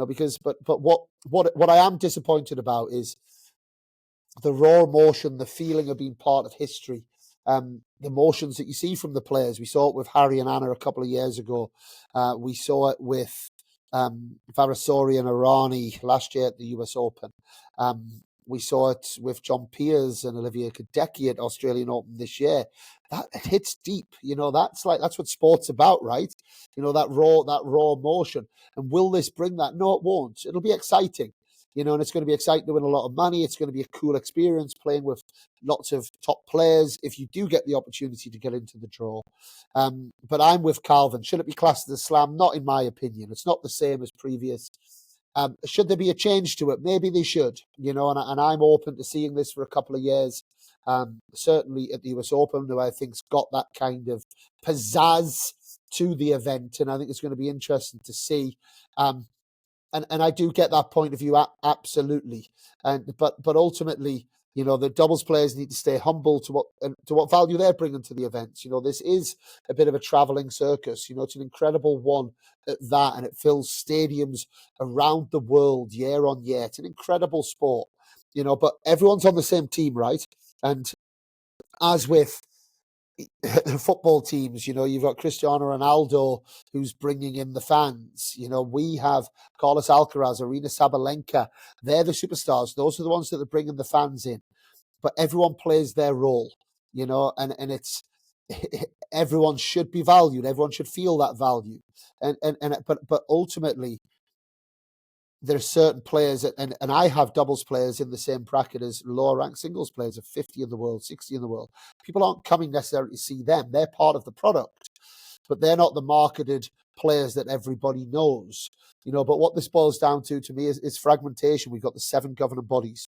Speaker 1: because, but what I am disappointed about is the raw emotion, the feeling of being part of history. The emotions that you see from the players. We saw it with Harry and Anna a couple of years ago. We saw it with Varasori and Irani last year at the US Open. We saw it with John Peers and Olivia Kadecki at Australian Open this year. That it hits deep, that's what sport's about, right? That raw emotion. And will this bring that? No, it won't. It'll be exciting, and it's going to be exciting to win a lot of money. It's going to be a cool experience playing with lots of top players if you do get the opportunity to get into the draw. But I'm with Calvin. Should it be classed as a slam? Not in my opinion. It's not the same as previous Should there be a change to it? Maybe they should, and I'm open to seeing this for a couple of years. Certainly at the US Open, who I think's got that kind of pizzazz to the event, and I think it's going to be interesting to see. And I do get that point of view, absolutely. But ultimately, the doubles players need to stay humble to what value they're bringing to the events. This is a bit of a traveling circus. It's an incredible one at that, and it fills stadiums around the world year on year. It's an incredible sport, but everyone's on the same team, right? And as with football teams, you've got Cristiano Ronaldo who's bringing in the fans. We have Carlos Alcaraz, Arina Sabalenka. They're the superstars. Those are the ones that are bringing the fans in. But everyone plays their role, and it's everyone should be valued. Everyone should feel that value. But ultimately, there's certain players, and I have doubles players in the same bracket as lower ranked singles players of 50 in the world, 60 in the world. People aren't coming necessarily to see them. They're part of the product, but they're not the marketed players that everybody knows. But what this boils down to me is fragmentation. We've got the 7 governing bodies.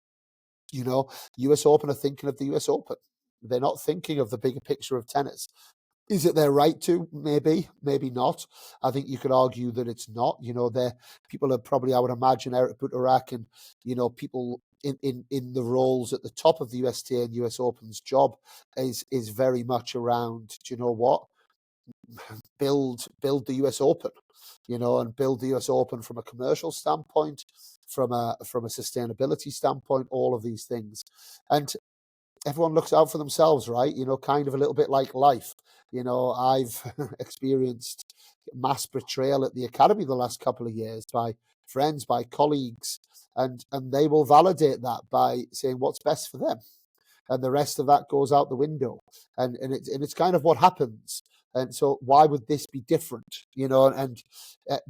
Speaker 1: US Open are thinking of the US Open. They're not thinking of the bigger picture of tennis. Is it their right to? Maybe, maybe not. I think you could argue that it's not. People are probably, I would imagine, Eric Buterak and, people in the roles at the top of the USTA and US Open's job is very much around, do you know what? Build the US Open, and build the US Open from a commercial standpoint, from a sustainability standpoint, all of these things. And everyone looks out for themselves, right? Kind of a little bit like life. I've experienced mass betrayal at the academy the last couple of years by friends, by colleagues, and they will validate that by saying what's best for them, and the rest of that goes out the window. And it's kind of what happens. And so why would this be different? And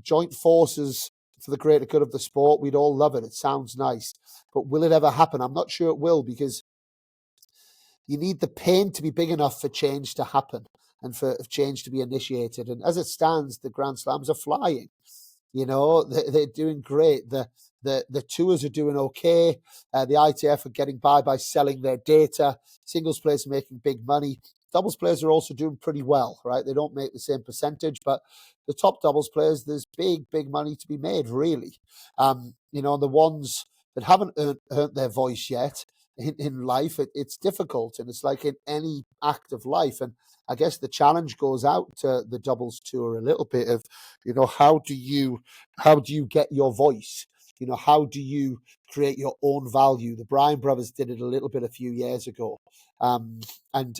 Speaker 1: joint forces for the greater good of the sport, we'd all love it. It sounds nice, but will it ever happen? I'm not sure it will, because you need the pain to be big enough for change to happen and for change to be initiated. And as it stands, the Grand Slams are flying. They're doing great. The tours are doing okay. The ITF are getting by selling their data. Singles players are making big money. Doubles players are also doing pretty well, right? They don't make the same percentage, but the top doubles players, there's big money to be made, really. And the ones that haven't earned their voice yet, in life, it's difficult, and it's like in any act of life. And I guess the challenge goes out to the doubles tour a little bit of, how do you get your voice? How do you create your own value? The Bryan brothers did it a little bit a few years ago. And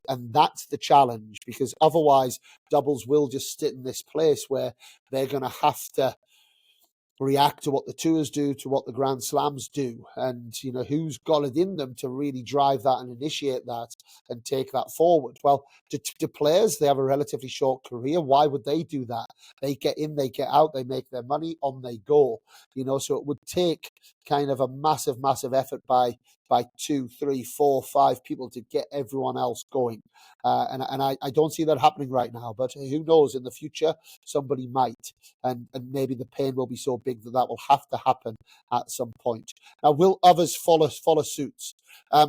Speaker 1: that's the challenge, because otherwise doubles will just sit in this place where they're going to have to react to what the tours do, to what the Grand Slams do, and who's got it in them to really drive that and initiate that and take that forward. Well, to players, they have a relatively short career. Why would they do that? They get in, they get out, they make their money, on they go. So it would take kind of a massive effort by 2, 3, 4, 5 people to get everyone else going. And I don't see that happening right now, but who knows, in the future somebody might, and maybe the pain will be so big that will have to happen at some point. Now, will others follow suit? I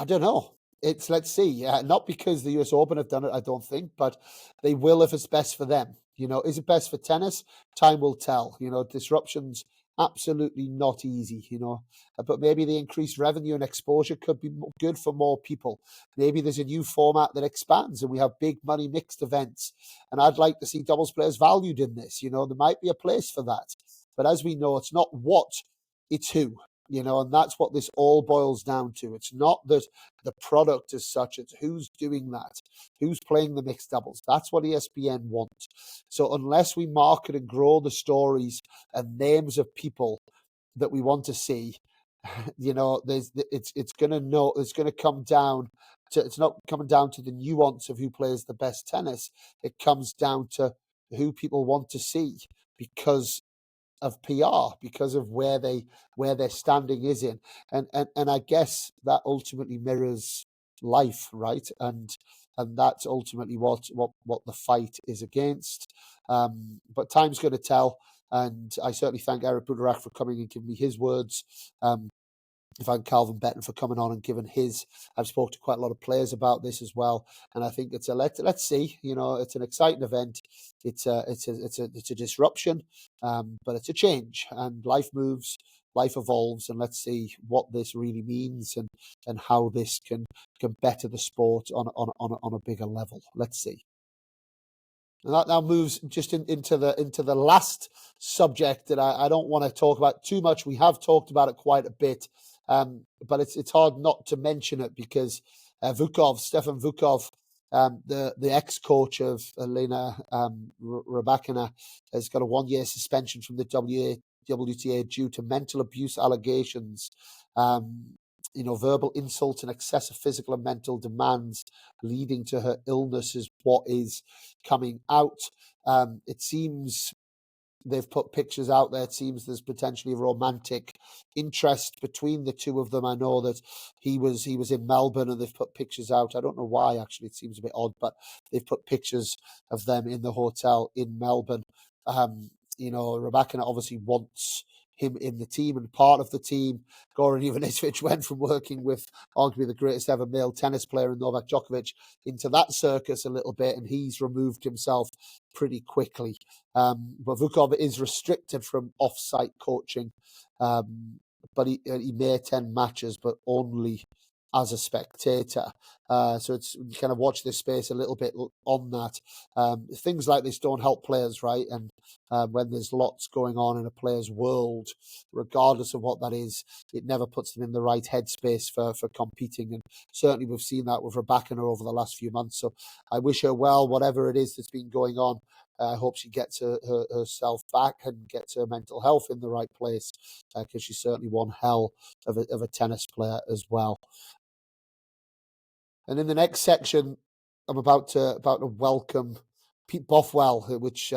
Speaker 1: don't know. Let's see. Not because the US Open have done it, I don't think, but they will if it's best for them. Is it best for tennis? Time will tell. Disruptions, absolutely not easy, but maybe the increased revenue and exposure could be good for more people. Maybe there's a new format that expands and we have big money mixed events. And I'd like to see doubles players valued in this. There might be a place for that. But as we know, it's not what, it's who. And that's what this all boils down to. It's not that the product as such, it's who's doing that, who's playing the mixed doubles. That's what ESPN wants. So unless we market and grow the stories and names of people that we want to see, it's going to come down to, it's not coming down to the nuance of who plays the best tennis. It comes down to who people want to see because of PR, because of where their standing is in, and I guess that ultimately mirrors life, right? And that's ultimately what the fight is against. But time's going to tell. And I certainly thank Eric Budarak for coming and giving me his words. I thank Calvin Betton for coming on and giving his. I've spoken to quite a lot of players about this as well, and I think it's a let's see. It's an exciting event. It's a disruption, but it's a change, and life moves, life evolves, and let's see what this really means and how this can better the sport on a bigger level. Let's see. And that now moves just into the last subject that I don't want to talk about too much. We have talked about it quite a bit, but it's hard not to mention it because Stefan Vukov, the ex-coach of Elina Rybakina, has got a 1-year suspension from the WTA due to mental abuse allegations. Verbal insults and excessive physical and mental demands leading to her illness is what is coming out. It seems they've put pictures out there. It seems there's potentially a romantic interest between the two of them. I know that he was in Melbourne and they've put pictures out. I don't know why, actually. It seems a bit odd, but they've put pictures of them in the hotel in Melbourne. Rybakina obviously wants him in the team and part of the team. Goran Ivanisevic went from working with arguably the greatest ever male tennis player in Novak Djokovic into that circus a little bit, and he's removed himself pretty quickly. But Vukov is restricted from off-site coaching, but he may attend matches, but only as a spectator. So it's kind of watch this space a little bit on that. Things like this don't help players, right? And when there's lots going on in a player's world, regardless of what that is, it never puts them in the right headspace for competing. And certainly we've seen that with Rybakina over the last few months. So I wish her well, whatever it is that's been going on. I hope she gets herself back and gets her mental health in the right place, because she's certainly one hell of a tennis player as well. And in the next section, I'm about to welcome Pete Bothwell, which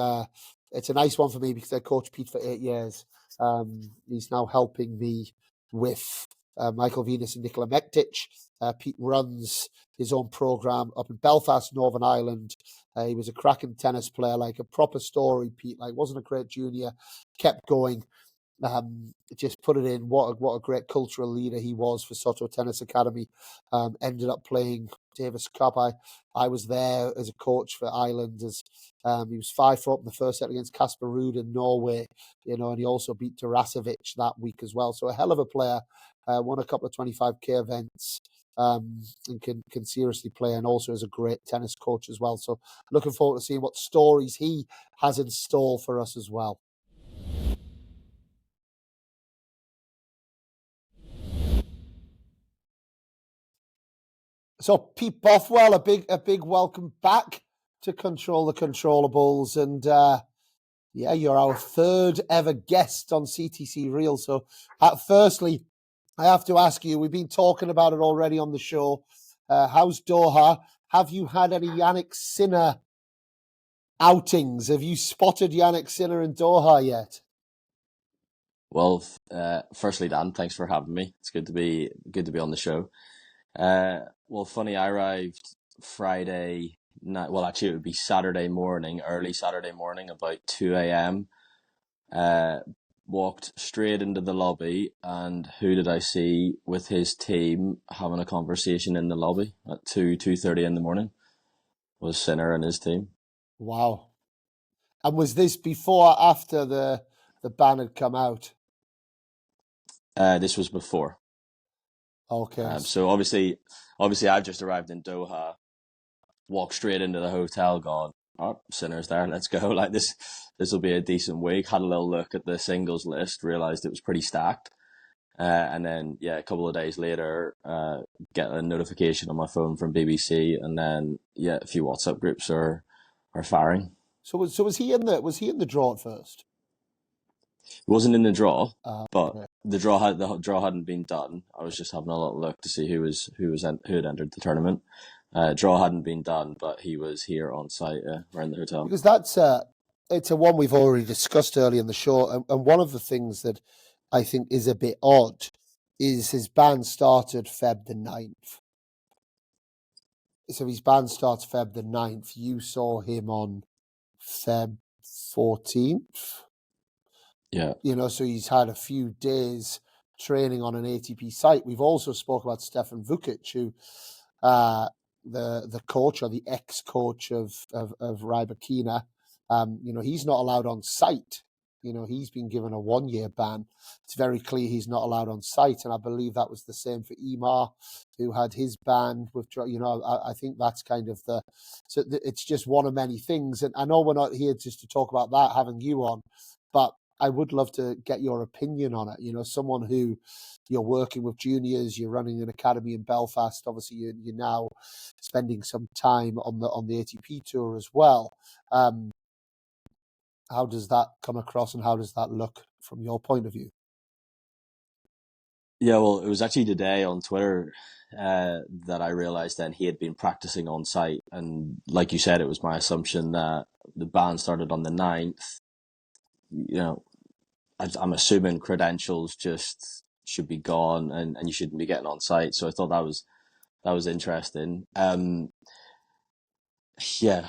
Speaker 1: it's a nice one for me because I coached Pete for 8 years. He's now helping me with Michael Venus and Nicola Mektic. Pete runs his own program up in Belfast, Northern Ireland. He was a cracking tennis player, like a proper story, Pete. Like, wasn't a great junior, kept going. Just put it in. What a great cultural leader he was for Soto Tennis Academy. Ended up playing Davis Cup. I was there as a coach for Ireland. As he was 5-4 in the first set against Casper Ruud in Norway. And he also beat Tarasevic that week as well. So a hell of a player. Won a couple of 25k events. And can seriously play, and also is a great tennis coach as well. So looking forward to seeing what stories he has in store for us as well. So Pete Bothwell, a big welcome back to Control the Controllables, and you're our third ever guest on CTC Real. So, firstly, I have to ask you, we've been talking about it already on the show. How's Doha? Have you had any Janik Sinner outings? Have you spotted Janik Sinner in Doha yet?
Speaker 3: Well, firstly, Dan, thanks for having me. It's good to be on the show. Well, funny, I arrived Friday night. Well, actually, it would be Saturday morning, early Saturday morning, about 2 a.m. Walked straight into the lobby, and who did I see with his team having a conversation in the lobby at 2:30 in the morning? Was Sinner and his team.
Speaker 1: Wow. And was this before or after the ban had come out?
Speaker 3: This was before.
Speaker 1: Okay.
Speaker 3: So obviously I've just arrived in Doha, walked straight into the hotel, gone, oh, Sinner's there, let's go. Like this will be a decent week. Had a little look at the singles list, realised it was pretty stacked. And then, a couple of days later, get a notification on my phone from BBC, and then, a few WhatsApp groups are firing.
Speaker 1: So was he in the draw at first?
Speaker 3: He wasn't in the draw, but
Speaker 1: okay.
Speaker 3: the draw hadn't been done. I was just having a little look to see who had entered the tournament. Draw hadn't been done, but he was here on site around the hotel.
Speaker 1: Because that's it's a one we've already discussed early in the show, and one of the things that I think is a bit odd is his ban started Feb the 9th. So his ban starts Feb the 9th. You saw him on Feb 14th.
Speaker 3: Yeah.
Speaker 1: So he's had a few days training on an ATP site. We've also spoke about Stefan Vukov, who the coach or the ex-coach of Rybakina, he's not allowed on site. He's been given a 1-year ban. It's very clear he's not allowed on site, and I believe that was the same for Emar, who had his ban withdrawn. I think that's kind of it's just one of many things. And I know we're not here just to talk about that, having you on, but I would love to get your opinion on it. Someone who you're working with juniors, you're running an academy in Belfast. Obviously, you're now spending some time on the ATP tour as well. How does that come across, and how does that look from your point of view?
Speaker 3: Yeah, well, it was actually today on Twitter that I realized then he had been practicing on site. And like you said, it was my assumption that the ban started on the 9th. I'm assuming credentials just should be gone and you shouldn't be getting on site. So I thought that was interesting. Yeah,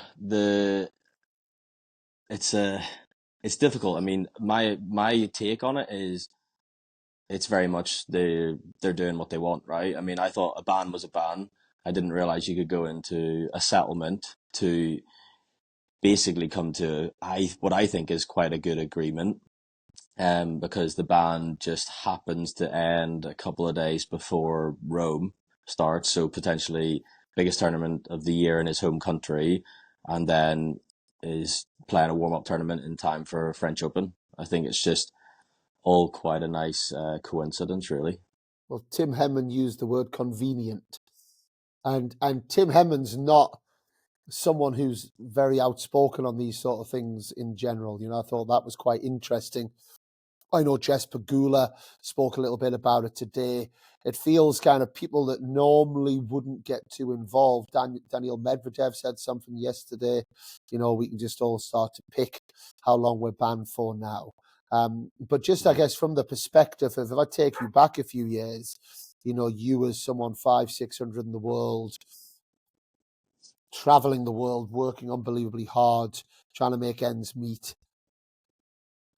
Speaker 3: it's difficult. I mean, my take on it is it's very much they're doing what they want, right? I mean, I thought a ban was a ban. I didn't realize you could go into a settlement to basically come to what I think is quite a good agreement. Because the ban just happens to end a couple of days before Rome starts, so potentially biggest tournament of the year in his home country, and then is playing a warm-up tournament in time for French Open. I think it's just all quite a nice coincidence, really.
Speaker 1: Well, Tim Henman used the word convenient, and Tim Henman's not someone who's very outspoken on these sort of things in general. I thought that was quite interesting. I know Jess Pagula spoke a little bit about it today. It feels kind of people that normally wouldn't get too involved. Daniil Medvedev said something yesterday. We can just all start to pick how long we're banned for now. But just, I guess, from the perspective of, if I take you back a few years, you as someone 500-600 in the world, traveling the world, working unbelievably hard, trying to make ends meet.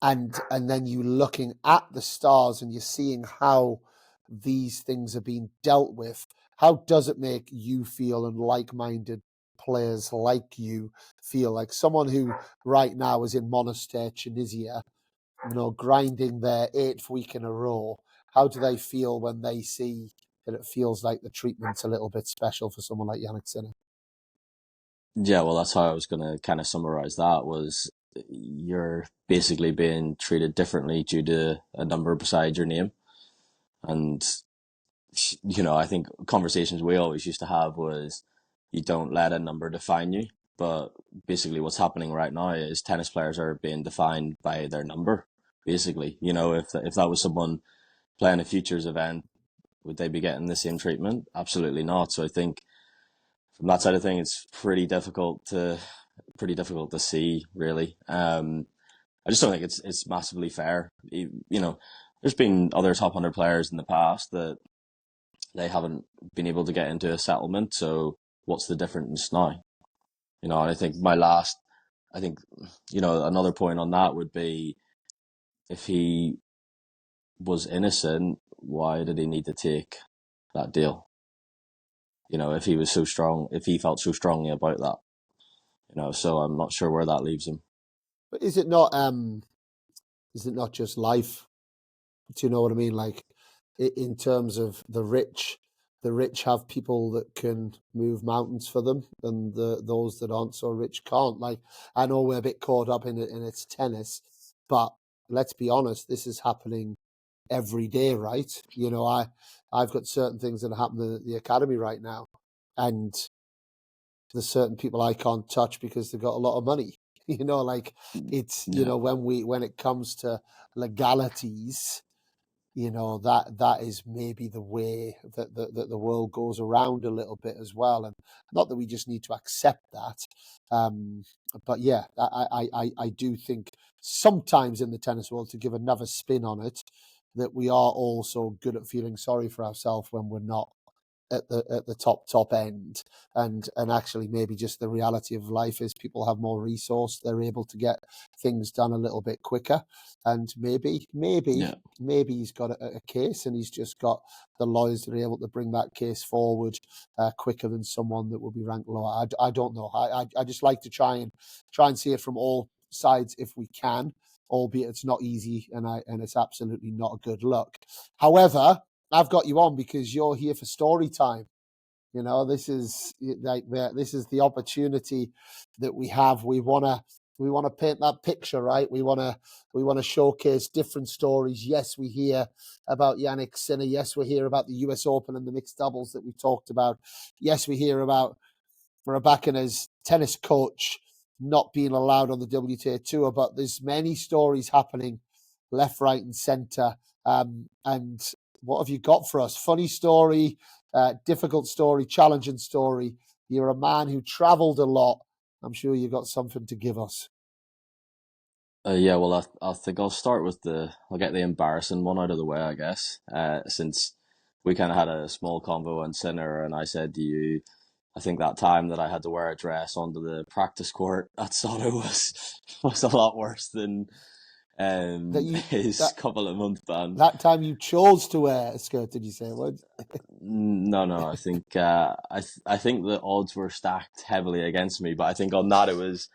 Speaker 1: And then you looking at the stars and you're seeing how these things are being dealt with. How does it make you feel, and like-minded players like you feel, like someone who right now is in Monastir, Tunisia, grinding their 8th week in a row? How do they feel when they see that it feels like the treatment's a little bit special for someone like Janik Sinner?
Speaker 3: Yeah, well, that's how I was going to kind of summarize that, was you're basically being treated differently due to a number beside your name. And, I think conversations we always used to have was you don't let a number define you. But basically what's happening right now is tennis players are being defined by their number, basically. If that was someone playing a futures event, would they be getting the same treatment? Absolutely not. So I think from that side of things, it's pretty difficult to see, really. I just don't think it's massively fair. There's been other top 100 players in the past that they haven't been able to get into a settlement. So what's the difference now? And I think another point on that would be, if he was innocent, why did he need to take that deal? If he was so strong, if he felt so strongly about that, so I'm not sure where that leaves him.
Speaker 1: But is it not just life? Do you know what I mean? Like, in terms of the rich have people that can move mountains for them, and those that aren't so rich can't. Like, I know we're a bit caught up in it, and it's tennis, but let's be honest, this is happening every day, right? I've got certain things that are happening at the academy right now, and there's certain people I can't touch because they've got a lot of money. It's
Speaker 3: Yeah.
Speaker 1: when it comes to legalities, that is maybe the way that the world goes around a little bit as well. And not that we just need to accept that. But yeah, I do think sometimes in the tennis world, to give another spin on it, that we are also good at feeling sorry for ourselves when we're not. at the top end, and actually maybe just the reality of life is people have more resource, they're able to get things done a little bit quicker, and maybe he's got a case, and he's just got the lawyers that are able to bring that case forward quicker than someone that will be ranked lower. I don't know. I just like to try and see it from all sides if we can, albeit it's not easy, and it's absolutely not a good look. However, I've got you on because you're here for story time. You know, this is the opportunity that we have. We want to paint that picture, right? We want to showcase different stories. Yes, we hear about Janik Sinner. Yes, we hear about the US Open and the mixed doubles that we talked about. Yes, we hear about Rybakina's tennis coach not being allowed on the WTA tour, but there's many stories happening left, right, and centre. And what have you got for us? Funny story, difficult story, challenging story. You're a man who travelled a lot. I'm sure you got something to give us.
Speaker 3: Yeah, well, I think I'll start with I'll get the embarrassing one out of the way, I guess, since we kind of had a small convo on Sinner, and I said to you, I think that time that I had to wear a dress onto the practice court at Soto was a lot worse than his couple of month ban.
Speaker 1: That time you chose to wear a skirt, did you say? What?
Speaker 3: No. I think I think the odds were stacked heavily against me, but I think on that it was.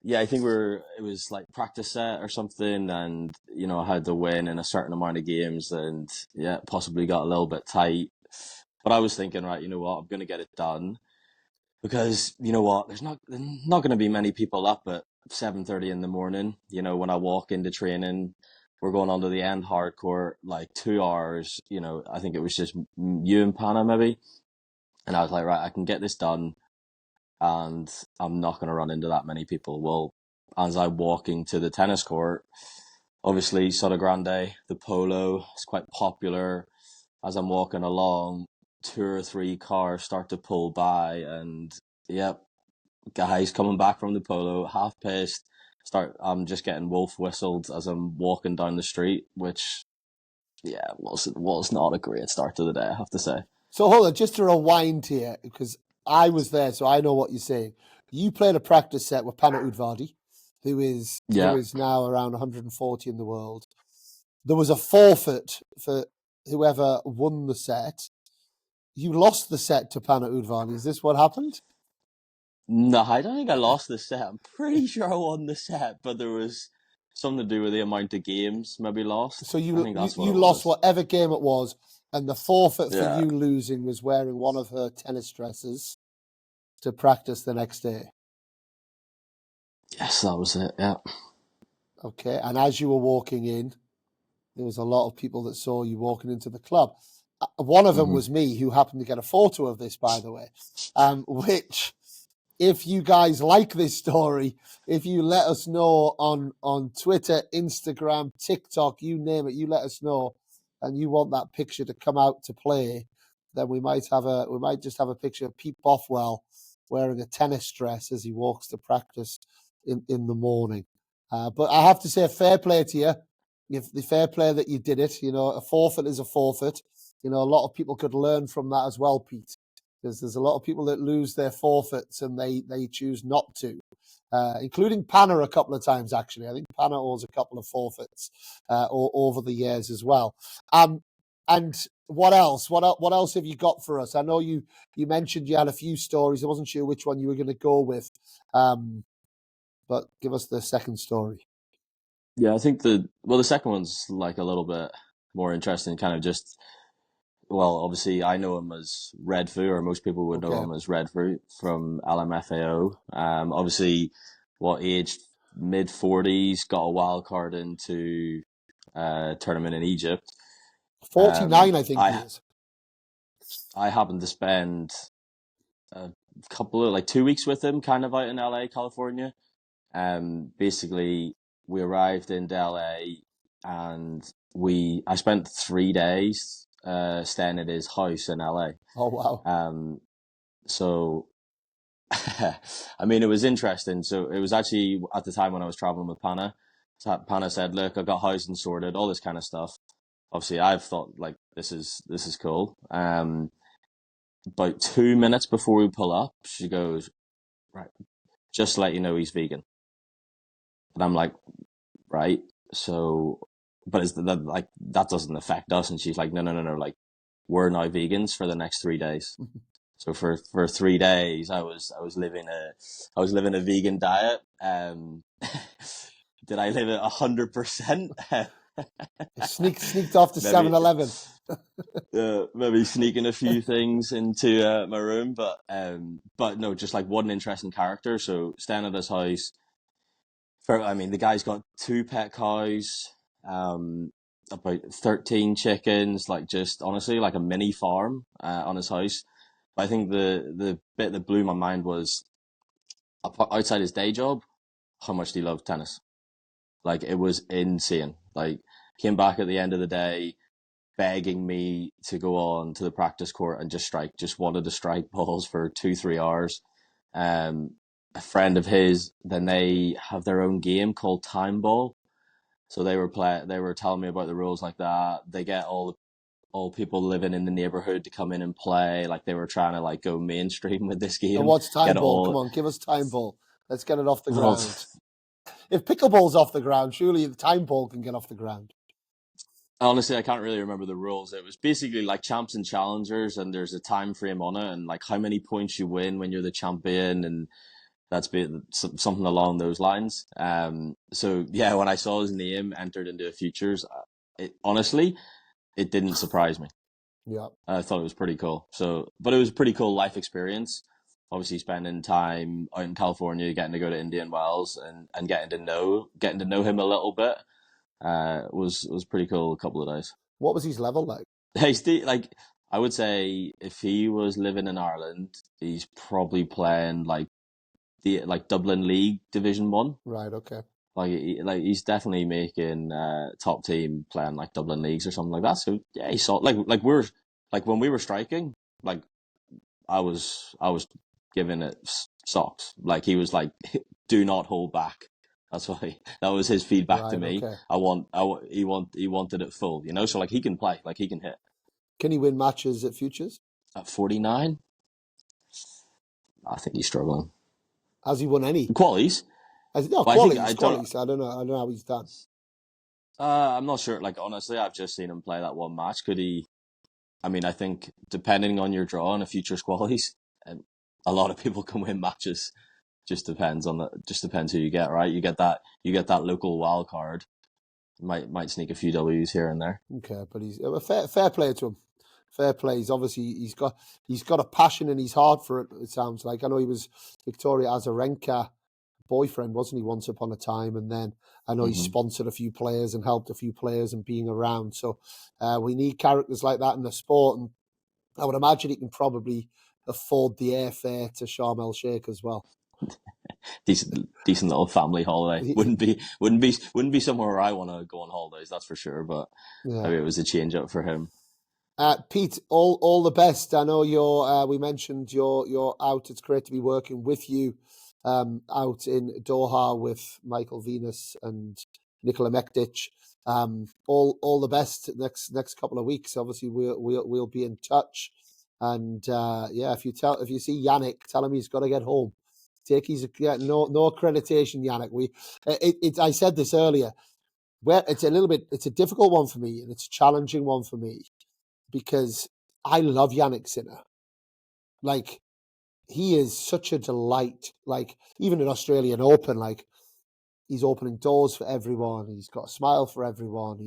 Speaker 3: Yeah, I think it was like practice set or something, and I had to win in a certain amount of games, and yeah, possibly got a little bit tight. But I was thinking, right, you know what, I'm gonna get it done, because you know what, there's not gonna be many people up at 7:30 in the morning. When I walk into training, we're going onto the end hard court, like 2 hours. I think it was just you and Pana maybe, and I was like, right, I can get this done. And I'm not going to run into that many people. Well, as I'm walking to the tennis court, obviously Soto Grande, the polo, is quite popular. As I'm walking along, 2 or 3 cars start to pull by, and guys coming back from the polo, half paced. I'm just getting wolf whistled as I'm walking down the street, which was not a great start to the day, I have to say.
Speaker 1: So hold on, just to rewind here, because I was there, so I know what you're saying. You played a practice set with Pana Udvardi, who is now around 140 in the world. There was a forfeit for whoever won the set. You lost the set to Pana Udvardi. Is this what happened?
Speaker 3: No, I don't think I lost the set. I'm pretty sure I won the set, but there was something to do with the amount of games maybe lost.
Speaker 1: So you lost whatever game it was, and the forfeit for you losing was wearing one of her tennis dresses to practice the next day.
Speaker 3: Yes, that was it, yeah.
Speaker 1: Okay, and as you were walking in, there was a lot of people that saw you walking into the club. One of them was me, who happened to get a photo of this, by the way, which, if you guys like this story, if you let us know on Twitter, Instagram, TikTok, you name it, you let us know, and you want that picture to come out to play, then we might just have a picture of Pete Bothwell wearing a tennis dress as he walks to practice in the morning. But I have to say, fair play to you. If the fair play that you did it, a forfeit is a forfeit. A lot of people could learn from that as well, Pete, because there's a lot of people that lose their forfeits and they choose not to, including Pana a couple of times, actually. I think Pana owes a couple of forfeits over the years as well. And what else? What else have you got for us? I know you mentioned you had a few stories. I wasn't sure which one you were going to go with, but give us the second story.
Speaker 3: Yeah, I think the second one's like a little bit more interesting, kind of just, well, obviously I know him as Red Foo, or most people would know him as Red Foo from LMFAO. Obviously, age? Mid-40s, got a wild card into a tournament in Egypt.
Speaker 1: 49, I think he is.
Speaker 3: I happened to spend a couple of 2 weeks with him, kind of out in LA, California. Basically, we arrived in LA, and I spent 3 days staying at his house in LA.
Speaker 1: Oh wow!
Speaker 3: So, I mean, it was interesting. So it was actually at the time when I was traveling with Pana. Pana said, "Look, I got housing sorted, all this kind of stuff." Obviously, I've thought this is cool. about 2 minutes before we pull up, she goes, right, just to let you know he's vegan. And I'm like, right, so, but is that like, that doesn't affect us? And she's like, no, like, we're now vegans for the next 3 days. So for 3 days, I was living a vegan diet. Did I live it 100%?
Speaker 1: Sneaked off to
Speaker 3: Maybe
Speaker 1: 7-Eleven.
Speaker 3: maybe sneaking a few things into my room, but no, just like what an interesting character. So staying at his house. I mean, the guy's got 2 pet cows, about 13 chickens, like just honestly like a mini farm on his house. But I think the bit that blew my mind was outside his day job, how much he loved tennis. Like it was insane. Like came back at the end of the day, begging me to go on to the practice court and just strike. Just wanted to strike balls for 2-3 hours. A friend of his, then they have their own game called Time Ball. So they were telling me about the rules like that. They get all people living in the neighborhood to come in and play. Like they were trying to like go mainstream with this
Speaker 1: And
Speaker 3: game.
Speaker 1: what's Time
Speaker 3: Get it
Speaker 1: Ball? Come
Speaker 3: all.
Speaker 1: on, give us Time Ball. Let's get it off the
Speaker 3: Well,
Speaker 1: ground. If pickleball's off the ground, surely the Time Ball can get off the ground.
Speaker 3: honestly, I can't really remember the rules. It was basically like champs and challengers, and there's a time frame on it, and like how many points you win when you're the champion, and that's been something along those lines. So yeah, when I saw his name entered into the futures, honestly, it didn't surprise me.
Speaker 1: Yeah.
Speaker 3: I thought it was pretty cool. So, but it was a pretty cool life experience. Obviously, spending time out in California, getting to go to Indian Wells, and getting to know him a little bit, was pretty cool. A couple of days.
Speaker 1: What was his level like?
Speaker 3: He's like, I would say if he was living in Ireland, he's probably playing like the Dublin League Division 1.
Speaker 1: Right. Okay.
Speaker 3: Like he's definitely making top team playing like Dublin leagues or something like that. So yeah, he saw like when we were striking, like I was giving it socks. Like he was like, do not hold back. That was his feedback to
Speaker 1: Right.
Speaker 3: me.
Speaker 1: Okay.
Speaker 3: He wanted it full, you know. So like he can play, like he can hit.
Speaker 1: Can he win matches at Futures?
Speaker 3: At 49, I think he's struggling.
Speaker 1: Has he won any?
Speaker 3: Qualities.
Speaker 1: No,
Speaker 3: But I think
Speaker 1: qualities. Qualities. I don't know. I don't know how he's done.
Speaker 3: I'm not sure. Like honestly, I've just seen him play that one match. Could he? I mean, I think depending on your draw and a futures qualities, a lot of people can win matches. Just depends who you get. Right, you get that local wild card. Might sneak a few W's here and there.
Speaker 1: Okay, but he's fair play to him. Fair play. He's got a passion in his heart for it. It sounds like. I know he was Victoria Azarenka boyfriend, wasn't he, once upon a time, and then I know he sponsored a few players and helped a few players and being around. So we need characters like that in the sport, and I would imagine he can probably afford the airfare to Sharm el Sheikh as well.
Speaker 3: Decent little family holiday. Wouldn't be somewhere where I want to go on holidays, that's for sure. But maybe it was a change up for him.
Speaker 1: Pete, all the best. I know you're. We mentioned you're out. It's great to be working with you out in Doha with Michael Venus and Nikola Mektic. All the best next couple of weeks. Obviously, we'll be in touch. And if you see Janik, tell him he's got to get home. Take his no accreditation, Janik. I said this earlier. Where it's a difficult one for me, and it's a challenging one for me because I love Janik Sinner. Like, he is such a delight. Like, even in Australian Open, like, he's opening doors for everyone. He's got a smile for everyone.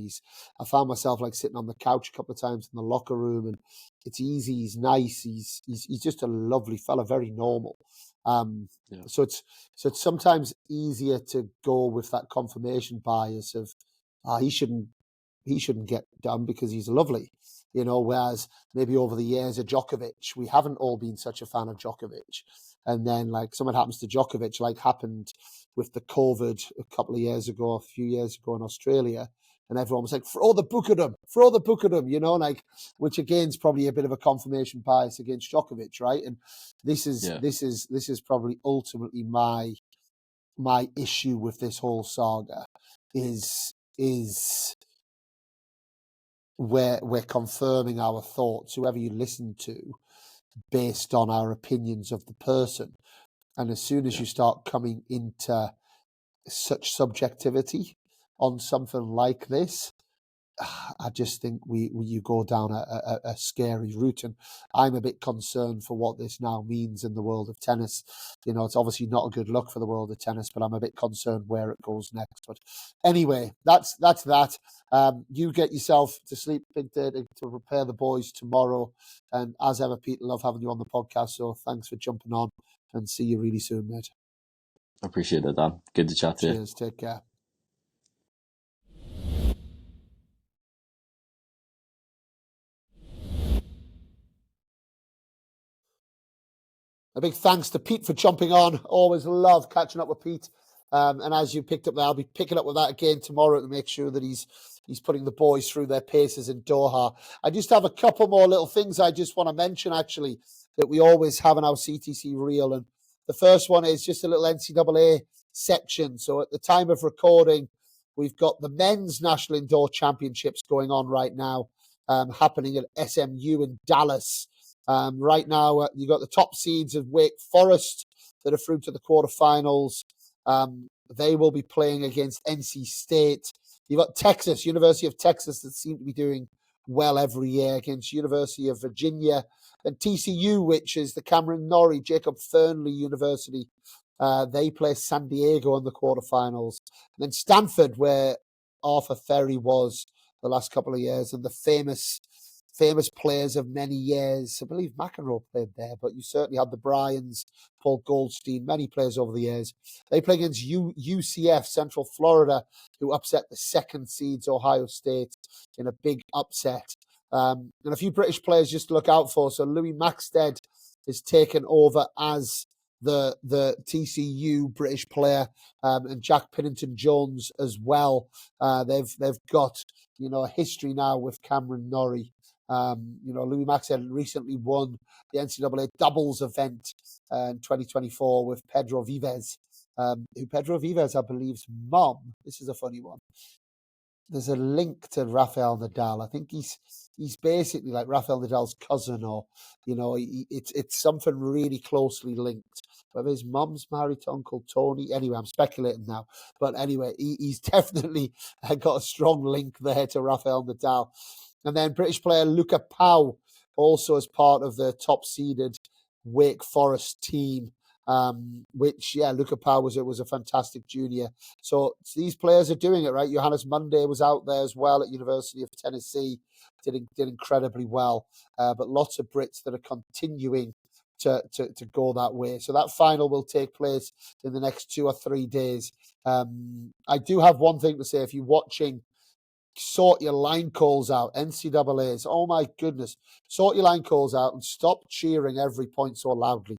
Speaker 1: I found myself like sitting on the couch a couple of times in the locker room, and it's easy. He's nice. He's just a lovely fella, very normal. So it's sometimes easier to go with that confirmation bias of he shouldn't get done because he's lovely, you know. Whereas maybe over the years of Djokovic, we haven't all been such a fan of Djokovic, and then like something happens to Djokovic, like happened with the COVID a few years ago in Australia, and everyone was like, throw the book at him, you know, like, which again is probably a bit of a confirmation bias against Djokovic, right? And this is probably ultimately my issue with this whole saga is we're confirming our thoughts, whoever you listen to, based on our opinions of the person. And as soon as you start coming into such subjectivity on something like this, I just think you go down a scary route, and I'm a bit concerned for what this now means in the world of tennis. You know, it's obviously not a good look for the world of tennis, but I'm a bit concerned where it goes next. But anyway, that's that. You get yourself to sleep, Big Day, to prepare the boys tomorrow. And as ever, Pete, love having you on the podcast. So thanks for jumping on, and see you really soon, mate.
Speaker 3: Appreciate it, Dan. Good to chat to you.
Speaker 1: Cheers. Take care. A big thanks to Pete for jumping on. Always love catching up with Pete. And as you picked up there, I'll be picking up with that again tomorrow to make sure that he's putting the boys through their paces in Doha. I just have a couple more little things I just want to mention, actually, that we always have in our CTC Real. And the first one is just a little NCAA section. So at the time of recording, we've got the Men's National Indoor Championships going on right now, happening at SMU in Dallas. Right now, you've got the top seeds of Wake Forest that are through to the quarterfinals. They will be playing against NC State. You've got Texas, University of Texas, that seem to be doing well every year against University of Virginia. And TCU, which is the Cameron Norrie, Jacob Fernley University. They play San Diego in the quarterfinals. And then Stanford, where Arthur Ferry was the last couple of years, and the famous players of many years. I believe McEnroe played there, but you certainly had the Bryans, Paul Goldstein, many players over the years. They play against UCF, Central Florida, who upset the second seeds, Ohio State, in a big upset. And a few British players just to look out for. So Louis Maxted is taken over as the TCU British player, and Jack Pennington-Jones as well. They've got, you know, a history now with Cameron Norrie. You know, Louis Maxted recently won the NCAA doubles event in 2024 with Pedro Vives, who Pedro Vives, I believe's mom. This is a funny one. There's a link to Rafael Nadal. I think he's basically like Rafael Nadal's cousin, or, you know, it's something really closely linked. Whether his mum's married to Uncle Tony. Anyway, I'm speculating now. But anyway, he's definitely got a strong link there to Rafael Nadal. And then British player Luca Pau also is part of the top-seeded Wake Forest team, which, Luca Pau was a fantastic junior. So these players are doing it, right? Johannes Munday was out there as well at University of Tennessee, did incredibly well. But lots of Brits that are continuing to go that way. So that final will take place in the next 2 or 3 days. I do have one thing to say. If you're watching, sort your line calls out. NCAAs, oh my goodness, sort your line calls out and stop cheering every point so loudly.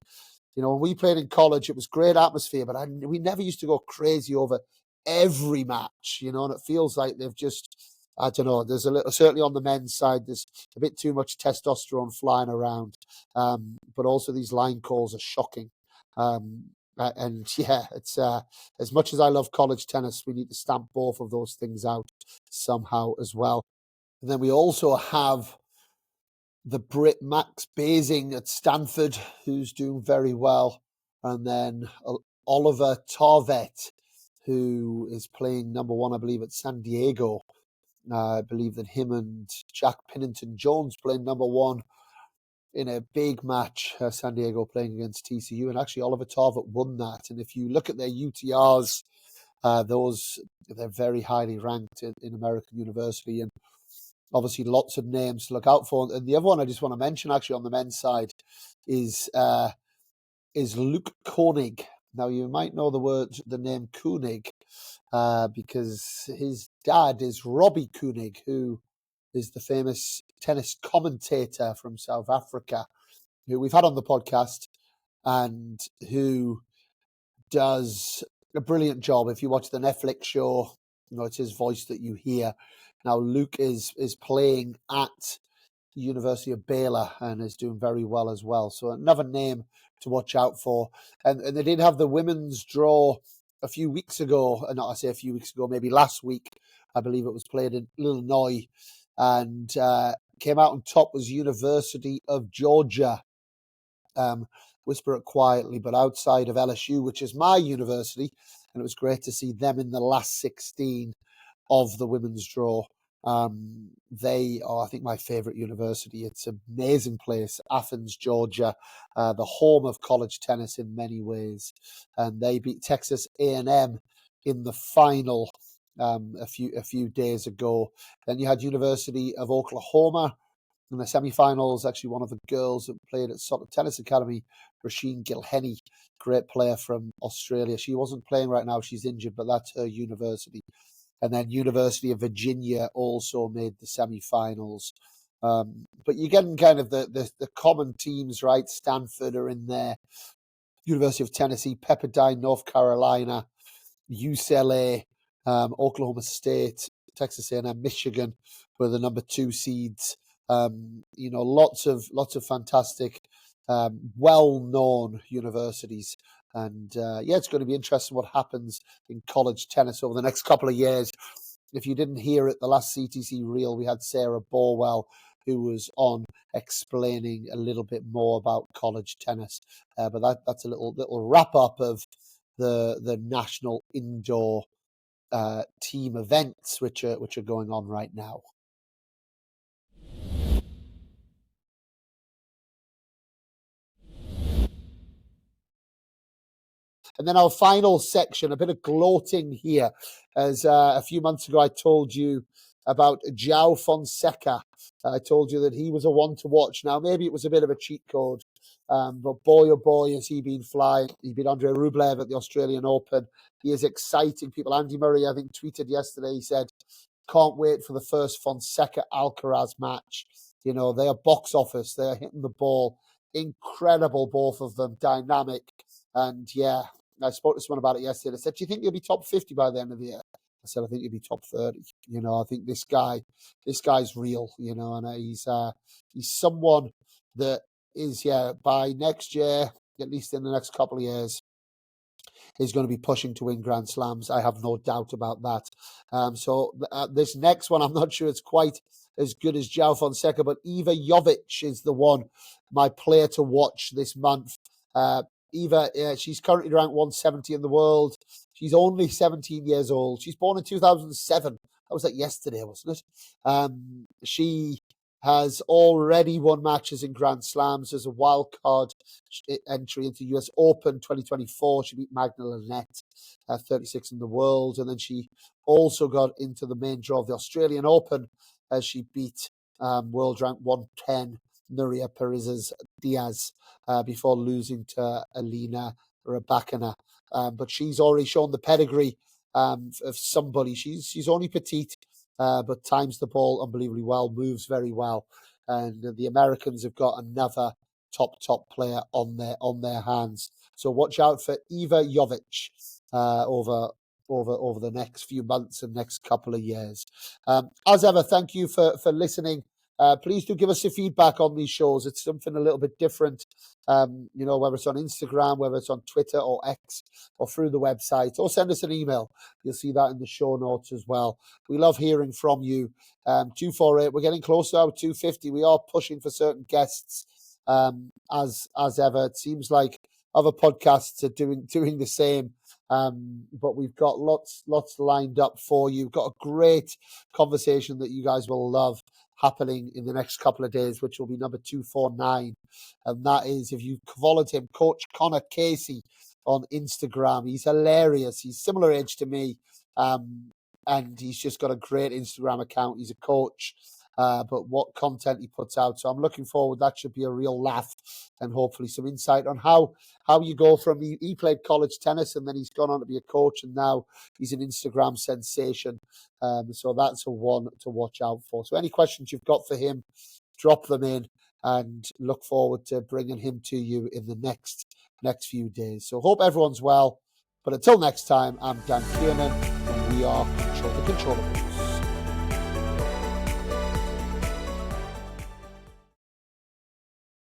Speaker 1: You know, when we played in college, it was great atmosphere, but we never used to go crazy over every match, you know, and it feels like they've just, I don't know, there's a little, certainly on the men's side, there's a bit too much testosterone flying around, but also these line calls are shocking. And yeah, it's as much as I love college tennis, we need to stamp both of those things out somehow as well. And then we also have the Brit Max Basing at Stanford, who's doing very well. And then Oliver Tarvet, who is playing number one, I believe, at San Diego. I believe that him and Jack Pennington-Jones playing number one in a big match, San Diego playing against TCU. And actually, Oliver Tarvet won that. And if you look at their UTRs, they're very highly ranked in American University. And obviously, lots of names to look out for. And the other one I just want to mention, actually, on the men's side, is Luke Koenig. Now, you might know the name Koenig, because his dad is Robbie Koenig, who is the famous tennis commentator from South Africa, who we've had on the podcast and who does a brilliant job. If you watch the Netflix show, you know, it's his voice that you hear. Now, Luke is playing at the University of Baylor and is doing very well as well. So another name to watch out for. And they did have the women's draw a few weeks ago. Not I say a few weeks ago, maybe last week. I believe it was played in Illinois. And came out on top was University of Georgia. whisper it quietly, but outside of LSU, which is my university, and it was great to see them in the last 16 of the women's draw. They are, I think, my favorite university. It's an amazing place, Athens, Georgia, the home of college tennis in many ways. And they beat Texas A&M in the final a few days ago. Then you had University of Oklahoma in the semi-finals. Actually, one of the girls that played at Sutton Tennis Academy, Rasheen Gilhenny, great player from Australia. She wasn't playing right now; she's injured, but that's her university. And then University of Virginia also made the semi-finals. But you're getting kind of the common teams, right? Stanford are in there, University of Tennessee, Pepperdine, North Carolina, UCLA, Oklahoma State, Texas A&M, Michigan were the number 2 seeds. Lots of fantastic, well-known universities. And it's going to be interesting what happens in college tennis over the next couple of years. If you didn't hear it, the last CTC Real, we had Sarah Borwell, who was on explaining a little bit more about college tennis. But that's a little wrap up of the national indoor team events, which are going on right now. And then our final section, a bit of gloating here, as a few months ago I told you about João Fonseca. I told you that he was a one to watch. Now, maybe it was a bit of a cheat code, but boy, oh boy, has he been flying. He beat Andrei Rublev at the Australian Open. He is exciting people. Andy Murray, I think, tweeted yesterday, he said, can't wait for the first Fonseca-Alcaraz match. They are box office. They are hitting the ball. Incredible, both of them, dynamic. And I spoke to someone about it yesterday. I said, do you think you'll be top 50 by the end of the year? I said, I think you'll be top 30. I think this guy's real, and he's someone that is, by next year, at least in the next couple of years, is going to be pushing to win Grand Slams. I have no doubt about that. So this next one, I'm not sure it's quite as good as João Fonseca, but Iva Jovic is the one, my player to watch this month. Eva, she's currently ranked 170 in the world. She's only 17 years old. She's born in 2007. That was like yesterday, wasn't it? She has already won matches in Grand Slams as a wild card entry into US Open 2024. She beat Magna Linette, 36 in the world. And then she also got into the main draw of the Australian Open as she beat world rank 110 Nuria Perez-Diaz before losing to Elina Rybakina. But she's already shown the pedigree of somebody. She's only petite, but times the ball unbelievably well, moves very well. And the Americans have got another top player on their hands. So watch out for Iva Jovic over the next few months and next couple of years. As ever, thank you for listening. Please do give us your feedback on these shows. It's something a little bit different, whether it's on Instagram, whether it's on Twitter or X, or through the website, or send us an email. You'll see that in the show notes as well. We love hearing from you. 248, we're getting closer to 250. We are pushing for certain guests, as ever. It seems like other podcasts are doing the same. But we've got lots lined up for you. We've got a great conversation that you guys will love happening in the next couple of days, which will be number 249. And that is, if you followed him, Coach Connor Casey on Instagram. He's hilarious. He's similar age to me. And he's just got a great Instagram account. He's a coach. But what content he puts out. So I'm looking forward. That should be a real laugh and hopefully some insight on how you go from he played college tennis and then he's gone on to be a coach and now he's an Instagram sensation. So that's a one to watch out for. So any questions you've got for him, drop them in and look forward to bringing him to you in the next few days. So hope everyone's well. But until next time, I'm Dan Kiernan and we are the Controllables.